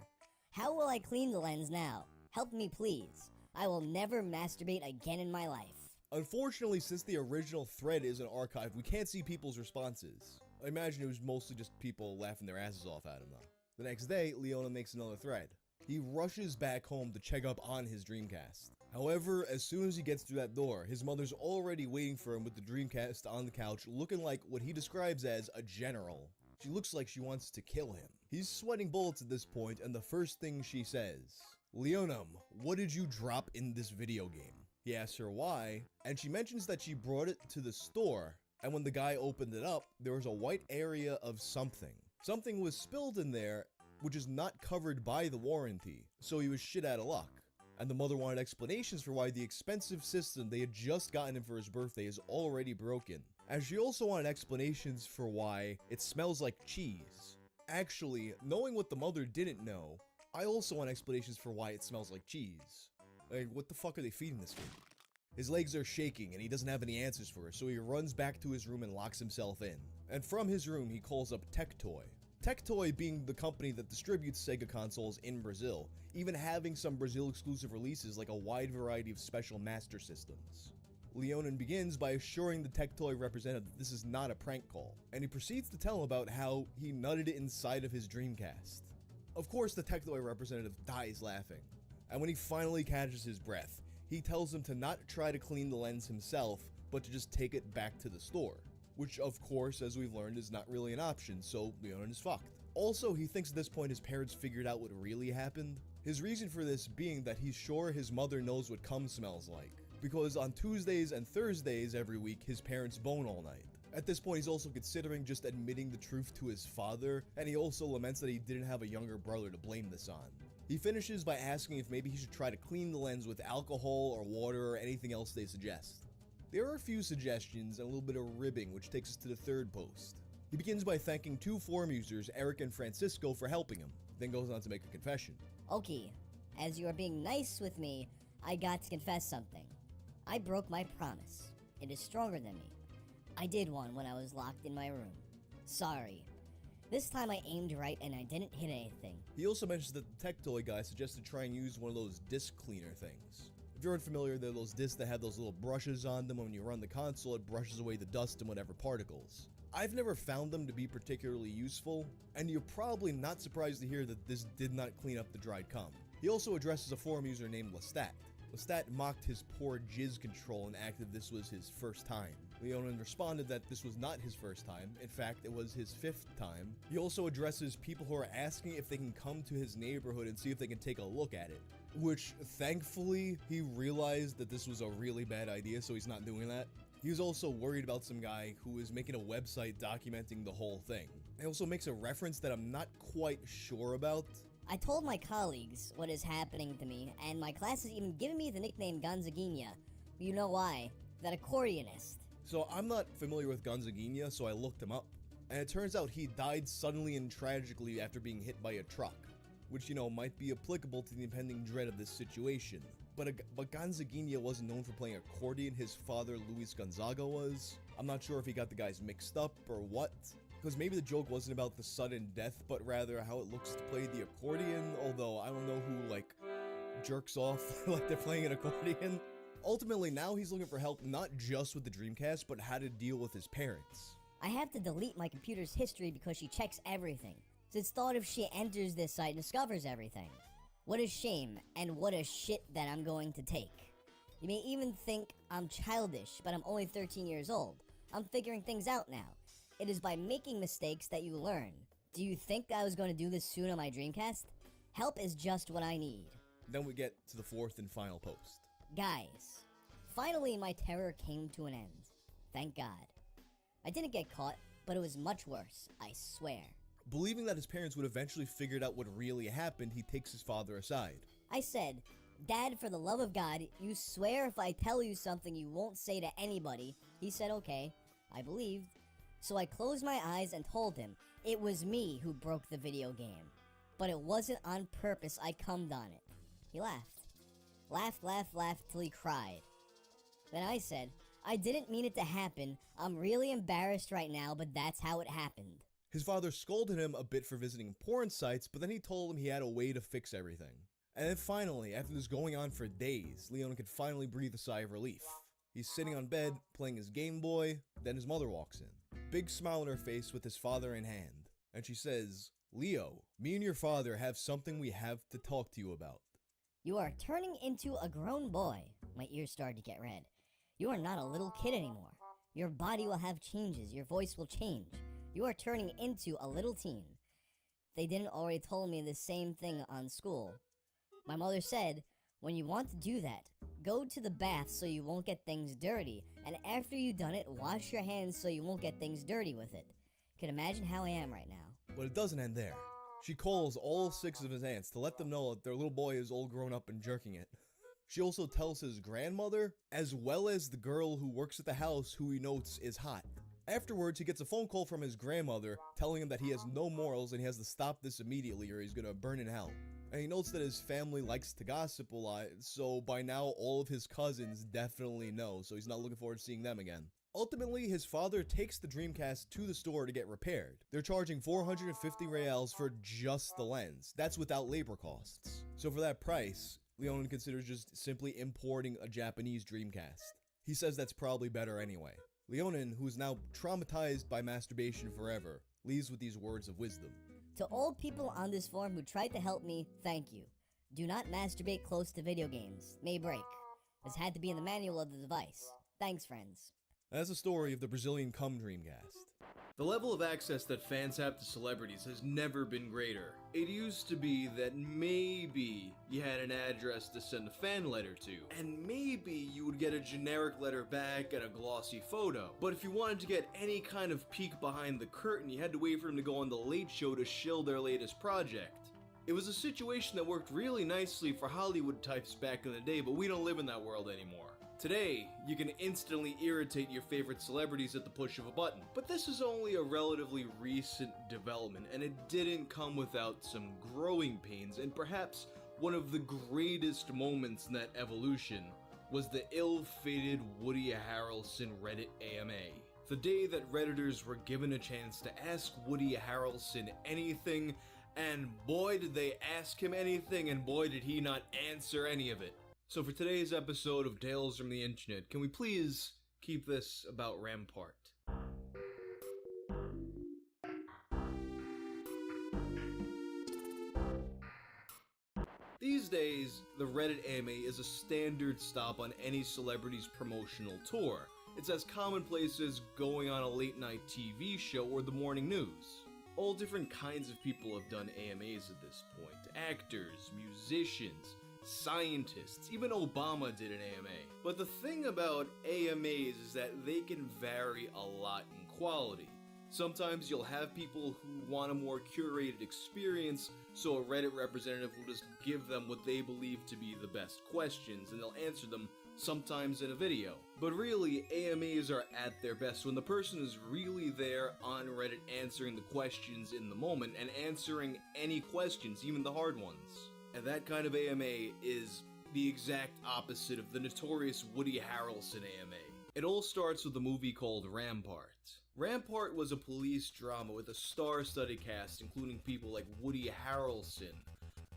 How will I clean the lens now? Help me please. I will never masturbate again in my life. Unfortunately, since the original thread isn't archived, we can't see people's responses. I imagine it was mostly just people laughing their asses off at him though. The next day, Leonan makes another thread. He rushes back home to check up on his Dreamcast. However, as soon as he gets through that door, his mother's already waiting for him with the Dreamcast on the couch, looking like what he describes as a general. She looks like she wants to kill him. He's sweating bullets at this point, and the first thing she says, "Leonam, what did you drop in this video game?" He asks her why, and she mentions that she brought it to the store, and when the guy opened it up, there was a white area of something. Something was spilled in there, which is not covered by the warranty, so he was shit out of luck. And the mother wanted explanations for why the expensive system they had just gotten him for his birthday is already broken. And she also wanted explanations for why it smells like cheese. Actually, knowing what the mother didn't know, I also want explanations for why it smells like cheese. Like, what the fuck are they feeding this kid? His legs are shaking and he doesn't have any answers for her, so he runs back to his room and locks himself in. And from his room, he calls up Tech Toy. Tectoy being the company that distributes Sega consoles in Brazil, even having some Brazil exclusive releases like a wide variety of special master systems. Leonin begins by assuring the Tectoy representative that this is not a prank call, and he proceeds to tell him about how he nutted it inside of his Dreamcast. Of course, the Tectoy representative dies laughing, and when he finally catches his breath, he tells him to not try to clean the lens himself, but to just take it back to the store. Which, of course, as we've learned, is not really an option, so Leonin is fucked. Also, he thinks at this point his parents figured out what really happened. His reason for this being that he's sure his mother knows what cum smells like, because on Tuesdays and Thursdays every week, his parents bone all night. At this point, he's also considering just admitting the truth to his father, and he also laments that he didn't have a younger brother to blame this on. He finishes by asking if maybe he should try to clean the lens with alcohol or water or anything else they suggest. There are a few suggestions and a little bit of ribbing, which takes us to the third post. He begins by thanking two forum users, Eric and Francisco, for helping him, then goes on to make a confession. Okay, as you are being nice with me, I got to confess something. I broke my promise. It is stronger than me. I did one when I was locked in my room. Sorry. This time I aimed right and I didn't hit anything. He also mentions that the Tectoy guy suggested trying to use one of those disc cleaner things. If you're unfamiliar, they're those discs that have those little brushes on them. When you run the console, it brushes away the dust and whatever particles. I've never found them to be particularly useful, and you're probably not surprised to hear that this did not clean up the dried cum. He also addresses a forum user named Lestat. Lestat mocked his poor jizz control and acted this was his first time. Leonin responded that this was not his first time, in fact it was his 5th time. He also addresses people who are asking if they can come to his neighborhood and see if they can take a look at it. Which, thankfully, he realized that this was a really bad idea, so he's not doing that. He was also worried about some guy who is making a website documenting the whole thing. He also makes a reference that I'm not quite sure about. I told my colleagues what is happening to me, and my class has even given me the nickname Gonzaguinha. You know why? That accordionist. So I'm not familiar with Gonzaguinha, so I looked him up. And it turns out he died suddenly and tragically after being hit by a truck. Which, you know, might be applicable to the impending dread of this situation. But Gonzaguinha wasn't known for playing accordion, his father Luis Gonzaga was. I'm not sure if he got the guys mixed up or what. Because maybe the joke wasn't about the sudden death, but rather how it looks to play the accordion, although I don't know who, like, jerks off like they're playing an accordion. Ultimately, now he's looking for help not just with the Dreamcast, but how to deal with his parents. I have to delete my computer's history because she checks everything. So it's thought if she enters this site and discovers everything. What a shame, and what a shit that I'm going to take. You may even think I'm childish, but I'm only 13 years old. I'm figuring things out now. It is by making mistakes that you learn. Do you think I was going to do this soon on my Dreamcast? Help is just what I need. Then we get to the 4th and final post. Guys, finally my terror came to an end. Thank God. I didn't get caught, but it was much worse, I swear. Believing that his parents would eventually figure out what really happened, he takes his father aside. I said, Dad, for the love of God, you swear if I tell you something you won't say to anybody. He said okay. I believed. So I closed my eyes and told him it was me who broke the video game. But it wasn't on purpose, I cummed on it. He laughed. Laughed till he cried. Then I said, I didn't mean it to happen. I'm really embarrassed right now, but that's how it happened. His father scolded him a bit for visiting porn sites, but then he told him he had a way to fix everything. And then finally, after this going on for days, Leon could finally breathe a sigh of relief. He's sitting on bed, playing his Game Boy, then his mother walks in. Big smile on her face with his father in hand. And she says, Leo, me and your father have something we have to talk to you about. You are turning into a grown boy. My ears started to get red. You are not a little kid anymore. Your body will have changes. Your voice will change. You are turning into a little teen. They didn't already told me the same thing on school. My mother said, when you want to do that, go to the bath so you won't get things dirty, and after you've done it, wash your hands so you won't get things dirty with it. Can imagine how I am right now. But it doesn't end there. She calls all 6 of his aunts to let them know that their little boy is all grown up and jerking it. She also tells his grandmother, as well as the girl who works at the house who he notes is hot. Afterwards, he gets a phone call from his grandmother telling him that he has no morals and he has to stop this immediately or he's gonna burn in hell. And he notes that his family likes to gossip a lot, so by now all of his cousins definitely know, so he's not looking forward to seeing them again. Ultimately, his father takes the Dreamcast to the store to get repaired. They're charging 450 reals for just the lens. That's without labor costs. So for that price, Leonin considers just simply importing a Japanese Dreamcast. He says that's probably better anyway. Leonin, who is now traumatized by masturbation forever, leaves with these words of wisdom. To old people on this forum who tried to help me, thank you. Do not masturbate close to video games. May break. This had to be in the manual of the device. Thanks, friends. That's the story of the Brazilian cum Dreamcast. The level of access that fans have to celebrities has never been greater. It used to be that maybe you had an address to send a fan letter to, and maybe you would get a generic letter back and a glossy photo. But if you wanted to get any kind of peek behind the curtain, you had to wait for them to go on The Late Show to shill their latest project. It was a situation that worked really nicely for Hollywood types back in the day, but we don't live in that world anymore. Today, you can instantly irritate your favorite celebrities at the push of a button. But this is only a relatively recent development, and it didn't come without some growing pains, and perhaps one of the greatest moments in that evolution was the ill-fated Woody Harrelson Reddit AMA. The day that Redditors were given a chance to ask Woody Harrelson anything, and boy did they ask him anything, and boy did he not answer any of it. So for today's episode of Tales from the Internet, can we please keep this about Rampart? These days, the Reddit AMA is a standard stop on any celebrity's promotional tour. It's as commonplace as going on a late-night TV show or the morning news. All different kinds of people have done AMAs at this point. Actors, musicians, scientists, even Obama did an AMA. But the thing about AMAs is that they can vary a lot in quality. Sometimes you'll have people who want a more curated experience, so a Reddit representative will just give them what they believe to be the best questions, and they'll answer them sometimes in a video. But really, AMAs are at their best when the person is really there on Reddit answering the questions in the moment, and answering any questions, even the hard ones. And that kind of AMA is the exact opposite of the notorious Woody Harrelson AMA. It all starts with a movie called Rampart. Rampart was a police drama with a star-studded cast including people like Woody Harrelson,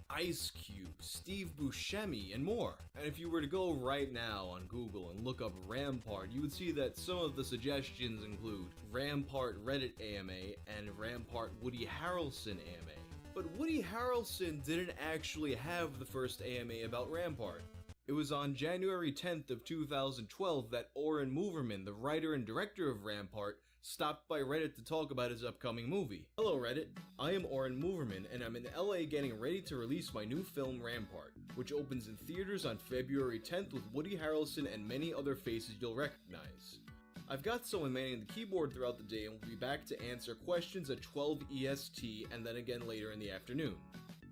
Ice Cube, Steve Buscemi, and more. And if you were to go right now on Google and look up Rampart, you would see that some of the suggestions include Rampart Reddit AMA and Rampart Woody Harrelson AMA. But Woody Harrelson didn't actually have the first AMA about Rampart. It was on January 10th of 2012 that Oren Moverman, the writer and director of Rampart, stopped by Reddit to talk about his upcoming movie. Hello Reddit, I am Oren Moverman and I'm in LA getting ready to release my new film Rampart, which opens in theaters on February 10th with Woody Harrelson and many other faces you'll recognize. I've got someone manning the keyboard throughout the day and will be back to answer questions at 12 EST and then again later in the afternoon.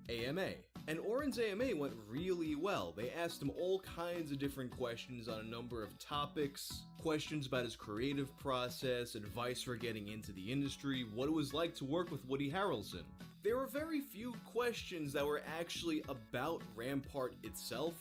AMA. And Oren's AMA went really well. They asked him all kinds of different questions on a number of topics, questions about his creative process, advice for getting into the industry, what it was like to work with Woody Harrelson. There were very few questions that were actually about Rampart itself,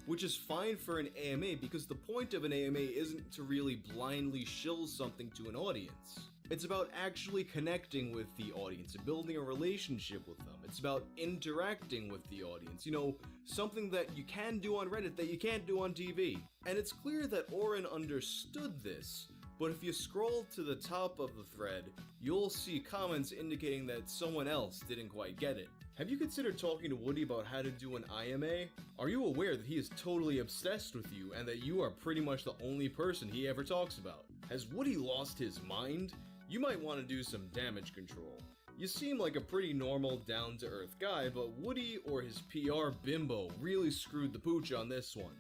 which is fine for an AMA because the point of an AMA isn't to really blindly shill something to an audience. It's about actually connecting with the audience and building a relationship with them. It's about interacting with the audience, you know, something that you can do on Reddit that you can't do on TV. And it's clear that Oren understood this, but if you scroll to the top of the thread, you'll see comments indicating that someone else didn't quite get it. Have you considered talking to Woody about how to do an IMA? Are you aware that he is totally obsessed with you and that you are pretty much the only person he ever talks about? Has Woody lost his mind? You might want to do some damage control. You seem like a pretty normal, down-to-earth guy, but Woody or his PR bimbo really screwed the pooch on this one.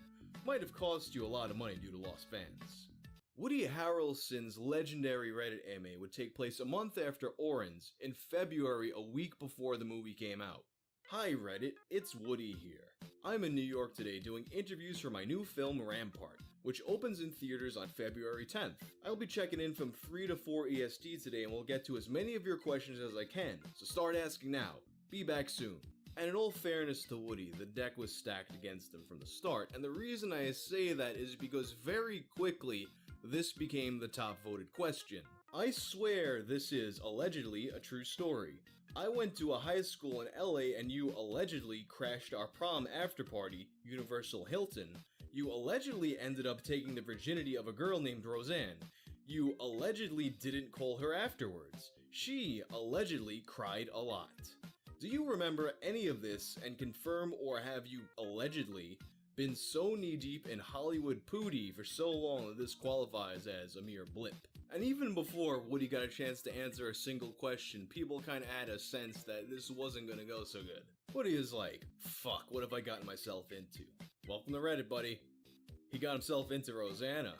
Might have cost you a lot of money due to lost fans. Woody Harrelson's legendary Reddit AMA would take place a month after Oren's, in February, a week before the movie came out. Hi Reddit, it's Woody here. I'm in New York today doing interviews for my new film Rampart, which opens in theaters on February 10th. I'll be checking in from 3 to 4 EST today and we'll get to as many of your questions as I can, so start asking now. Be back soon. And in all fairness to Woody, the deck was stacked against him from the start, and the reason I say that is because very quickly, this became the top voted question. I swear this is allegedly a true story. I went to a high school in LA and you allegedly crashed our prom after party, Universal Hilton. You allegedly ended up taking the virginity of a girl named Roseanne. You allegedly didn't call her afterwards. She allegedly cried a lot. Do you remember any of this and confirm, or have you allegedly been so knee-deep in Hollywood pootie for so long that this qualifies as a mere blip? And even before Woody got a chance to answer a single question, people kinda had a sense that this wasn't gonna go so good. Woody is like, fuck, what have I gotten myself into? Welcome to Reddit, buddy. He got himself into Rosanna.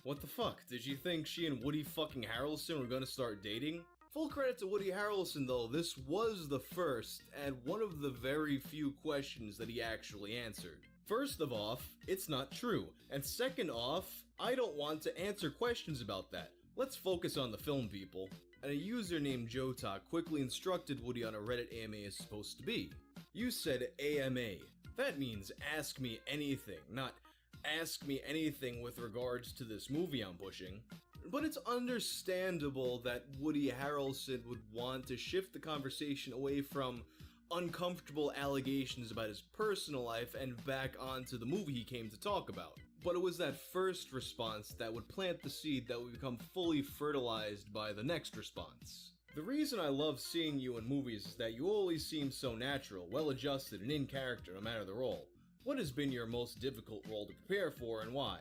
What the fuck? Did you think she and Woody fucking Harrelson were gonna start dating? Full credit to Woody Harrelson though, this was the first and one of the very few questions that he actually answered. First of all, it's not true, and second off, I don't want to answer questions about that. Let's focus on the film, people. And a user named Jota quickly instructed Woody on a Reddit AMA is supposed to be. You said AMA. That means ask me anything, not ask me anything with regards to this movie I'm pushing. But it's understandable that Woody Harrelson would want to shift the conversation away from uncomfortable allegations about his personal life and back onto the movie he came to talk about. But it was that first response that would plant the seed that would become fully fertilized by the next response. The reason I love seeing you in movies is that you always seem so natural, well-adjusted, and in character no matter the role. What has been your most difficult role to prepare for and why?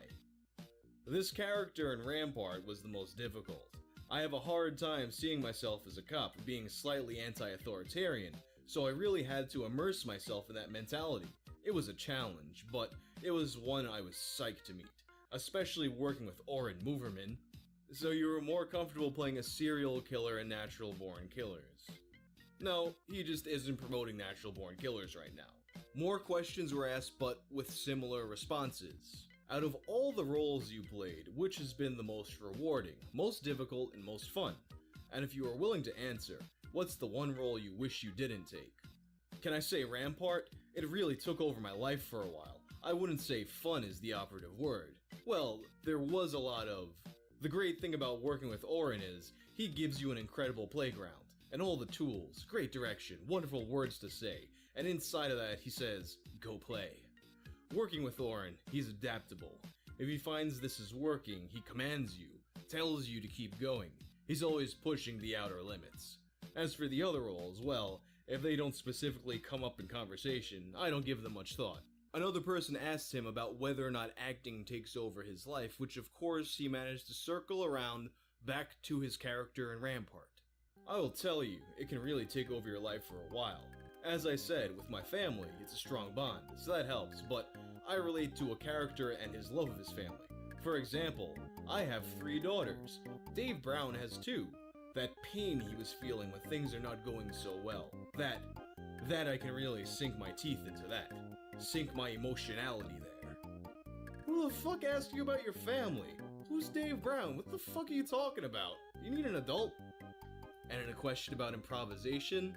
This character in Rampart was the most difficult. I have a hard time seeing myself as a cop, being slightly anti-authoritarian, so I really had to immerse myself in that mentality. It was a challenge, but it was one I was psyched to meet, especially working with Oren Moverman. So you were more comfortable playing a serial killer in Natural Born Killers. No, he just isn't promoting Natural Born Killers right now. More questions were asked, but with similar responses. Out of all the roles you played, which has been the most rewarding, most difficult, and most fun? And if you are willing to answer, what's the one role you wish you didn't take? Can I say Rampart? It really took over my life for a while. I wouldn't say fun is the operative word. Well, there was a lot of... The great thing about working with Oren is, he gives you an incredible playground, and all the tools, great direction, wonderful words to say, and inside of that he says, go play. Working with Oren, he's adaptable. If he finds this is working, he commands you, tells you to keep going. He's always pushing the outer limits. As for the other roles, well, if they don't specifically come up in conversation, I don't give them much thought. Another person asked him about whether or not acting takes over his life, which of course he managed to circle around back to his character in Rampart. I will tell you, it can really take over your life for a while. As I said, with my family, it's a strong bond, so that helps, but I relate to a character and his love of his family. For example, I have 3 daughters. Dave Brown has 2. That pain he was feeling when things are not going so well. That I can really sink my teeth into that. Sink my emotionality there. Who the fuck asked you about your family? Who's Dave Brown? What the fuck are you talking about? You need an adult? And in a question about improvisation,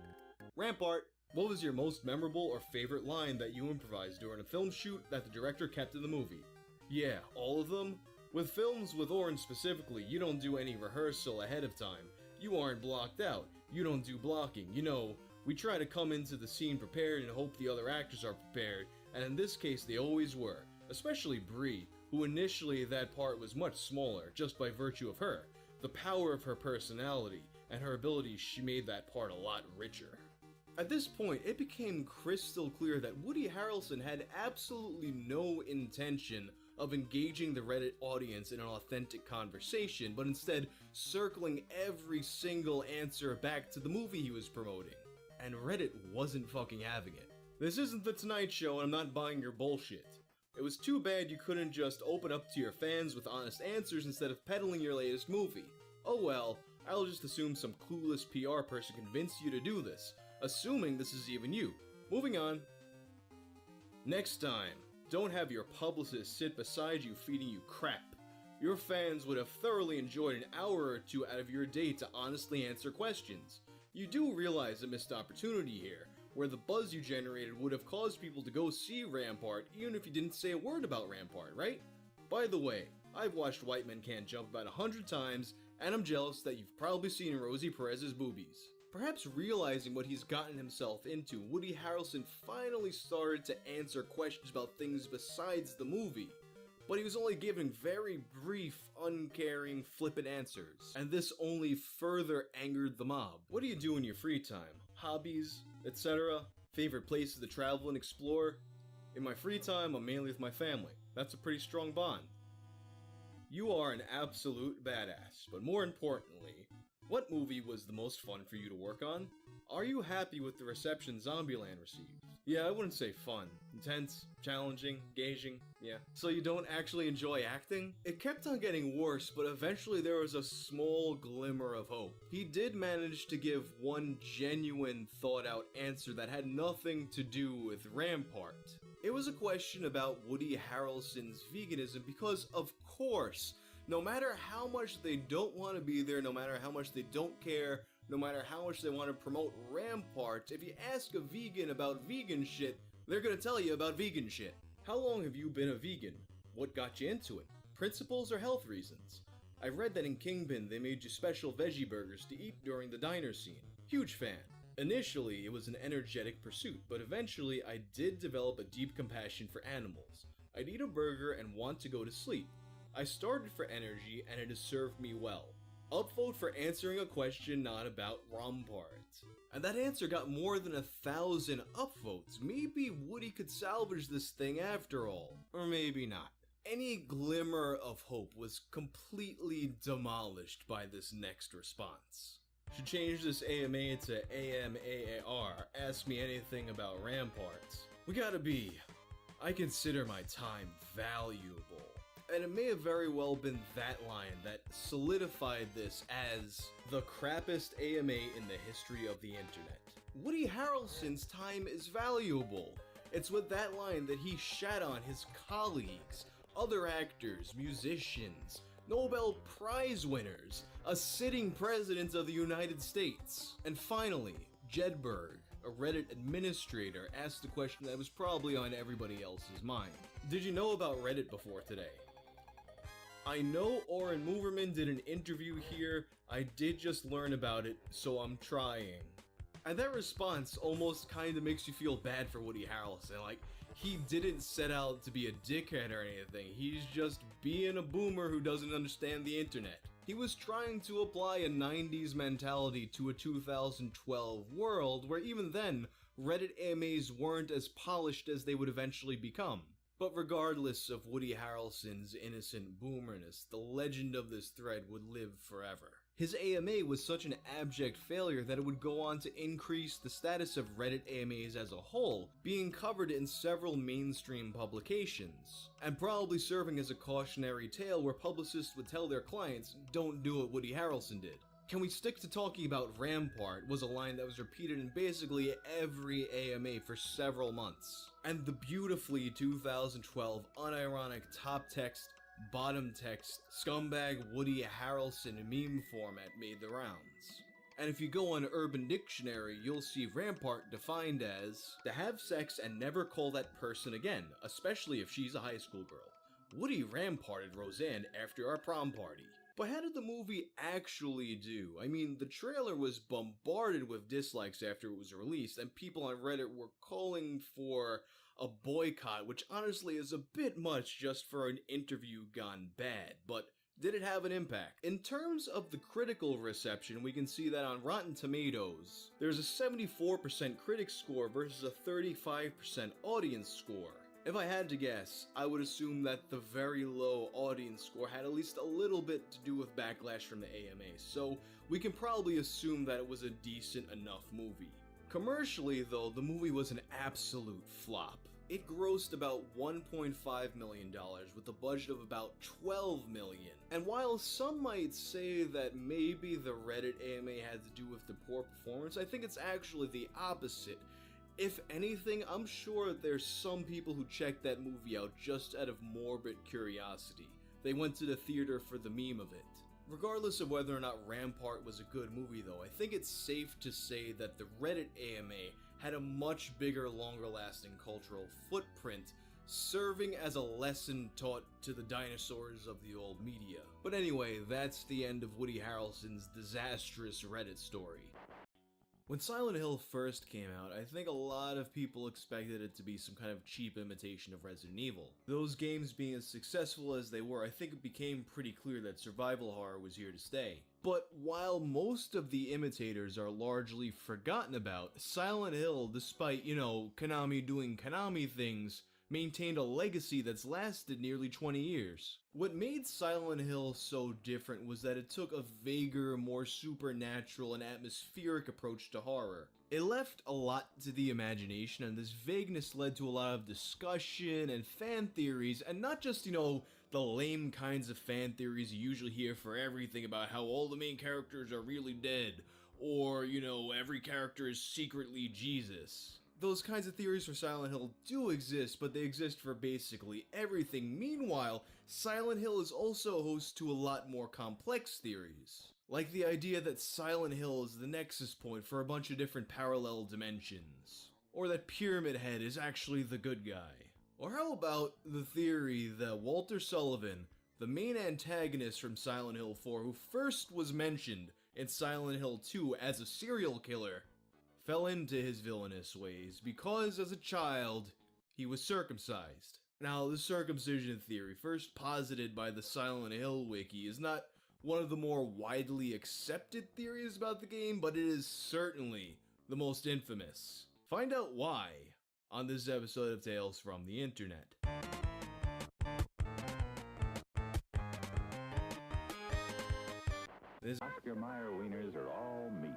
Rampart, what was your most memorable or favorite line that you improvised during a film shoot that the director kept in the movie? Yeah, all of them? With films with Oren specifically, you don't do any rehearsal ahead of time. You aren't blocked out. You don't do blocking. You know, we try to come into the scene prepared and hope the other actors are prepared, and in this case they always were. Especially Bree, who initially that part was much smaller, just by virtue of her. The power of her personality, and her abilities, she made that part a lot richer. At this point, it became crystal clear that Woody Harrelson had absolutely no intention of engaging the Reddit audience in an authentic conversation, but instead circling every single answer back to the movie he was promoting. And Reddit wasn't fucking having it. This isn't The Tonight Show and I'm not buying your bullshit. It was too bad you couldn't just open up to your fans with honest answers instead of peddling your latest movie. Oh well, I'll just assume some clueless PR person convinced you to do this, assuming this is even you. Moving on. Next time, don't have your publicist sit beside you feeding you crap. Your fans would have thoroughly enjoyed an hour or 2 out of your day to honestly answer questions. You do realize a missed opportunity here, where the buzz you generated would have caused people to go see Rampart even if you didn't say a word about Rampart, right? By the way, I've watched White Men Can't Jump about 100 times, and I'm jealous that you've probably seen Rosie Perez's boobies. Perhaps realizing what he's gotten himself into, Woody Harrelson finally started to answer questions about things besides the movie. But he was only giving very brief, uncaring, flippant answers, and this only further angered the mob. What do you do in your free time? Hobbies, etc.? Favorite places to travel and explore? In my free time, I'm mainly with my family. That's a pretty strong bond. You are an absolute badass, but more importantly, what movie was the most fun for you to work on? Are you happy with the reception Zombieland received? Yeah, I wouldn't say fun. Intense, challenging, engaging, yeah. So you don't actually enjoy acting? It kept on getting worse, but eventually there was a small glimmer of hope. He did manage to give one genuine, thought-out answer that had nothing to do with Rampart. It was a question about Woody Harrelson's veganism because, of course, no matter how much they don't want to be there, no matter how much they don't care, no matter how much they want to promote Rampart, if you ask a vegan about vegan shit, they're gonna tell you about vegan shit. How long have you been a vegan? What got you into it? Principles or health reasons? I read that in Kingpin they made you special veggie burgers to eat during the diner scene. Huge fan. Initially, it was an energetic pursuit, but eventually I did develop a deep compassion for animals. I'd eat a burger and want to go to sleep. I started for energy and it has served me well. Upvote for answering a question not about Rampart. And that answer got more than 1,000 upvotes. Maybe Woody could salvage this thing after all. Or maybe not. Any glimmer of hope was completely demolished by this next response. Should change this AMA to AMAAR. Ask me anything about Ramparts. We gotta be. I consider my time valuable. And it may have very well been that line that solidified this as the crappiest AMA in the history of the internet. Woody Harrelson's time is valuable. It's with that line that he shat on his colleagues, other actors, musicians, Nobel Prize winners, a sitting president of the United States. And finally, Jedberg, a Reddit administrator, asked the question that was probably on everybody else's mind. Did you know about Reddit before today? I know Oren Moverman did an interview here, I did just learn about it, so I'm trying. And that response almost kinda makes you feel bad for Woody Harrelson, like, he didn't set out to be a dickhead or anything, he's just being a boomer who doesn't understand the internet. He was trying to apply a 90s mentality to a 2012 world where even then, Reddit AMAs weren't as polished as they would eventually become. But regardless of Woody Harrelson's innocent boomerness, the legend of this thread would live forever. His AMA was such an abject failure that it would go on to increase the status of Reddit AMAs as a whole, being covered in several mainstream publications, and probably serving as a cautionary tale where publicists would tell their clients, don't do what Woody Harrelson did. Can we stick to talking about Rampart was a line that was repeated in basically every AMA for several months. And the beautifully 2012 unironic top text, bottom text, scumbag Woody Harrelson meme format made the rounds. And if you go on Urban Dictionary, you'll see Rampart defined as to have sex and never call that person again, especially if she's a high school girl. Woody Ramparted Roseanne after our prom party. But how did the movie actually do? I mean, the trailer was bombarded with dislikes after it was released, and people on Reddit were calling for a boycott, which honestly is a bit much just for an interview gone bad, but did it have an impact? In terms of the critical reception, we can see that on Rotten Tomatoes, there's a 74% critic score versus a 35% audience score. If I had to guess, I would assume that the very low audience score had at least a little bit to do with backlash from the AMA, so we can probably assume that it was a decent enough movie. Commercially though, the movie was an absolute flop. It grossed about $1.5 million with a budget of about $12 million. And while some might say that maybe the Reddit AMA had to do with the poor performance, I think it's actually the opposite. If anything, I'm sure there's some people who checked that movie out just out of morbid curiosity. They went to the theater for the meme of it. Regardless of whether or not Rampart was a good movie though, I think it's safe to say that the Reddit AMA had a much bigger, longer lasting cultural footprint, serving as a lesson taught to the dinosaurs of the old media. But anyway, that's the end of Woody Harrelson's disastrous Reddit story. When Silent Hill first came out, I think a lot of people expected it to be some kind of cheap imitation of Resident Evil. Those games being as successful as they were, I think it became pretty clear that survival horror was here to stay. But while most of the imitators are largely forgotten about, Silent Hill, despite, Konami doing Konami things, maintained a legacy that's lasted nearly 20 years. What made Silent Hill so different was that it took a vaguer, more supernatural and atmospheric approach to horror. It left a lot to the imagination, and this vagueness led to a lot of discussion and fan theories, and not just, the lame kinds of fan theories you usually hear for everything about how all the main characters are really dead, or, every character is secretly Jesus. Those kinds of theories for Silent Hill do exist, but they exist for basically everything. Meanwhile, Silent Hill is also host to a lot more complex theories. Like the idea that Silent Hill is the nexus point for a bunch of different parallel dimensions. Or that Pyramid Head is actually the good guy. Or how about the theory that Walter Sullivan, the main antagonist from Silent Hill 4, who first was mentioned in Silent Hill 2 as a serial killer, fell into his villainous ways because, as a child, he was circumcised. Now, the circumcision theory, first posited by the Silent Hill wiki, is not one of the more widely accepted theories about the game, but it is certainly the most infamous. Find out why on this episode of Tales from the Internet. Oscar Mayer wieners are all meat.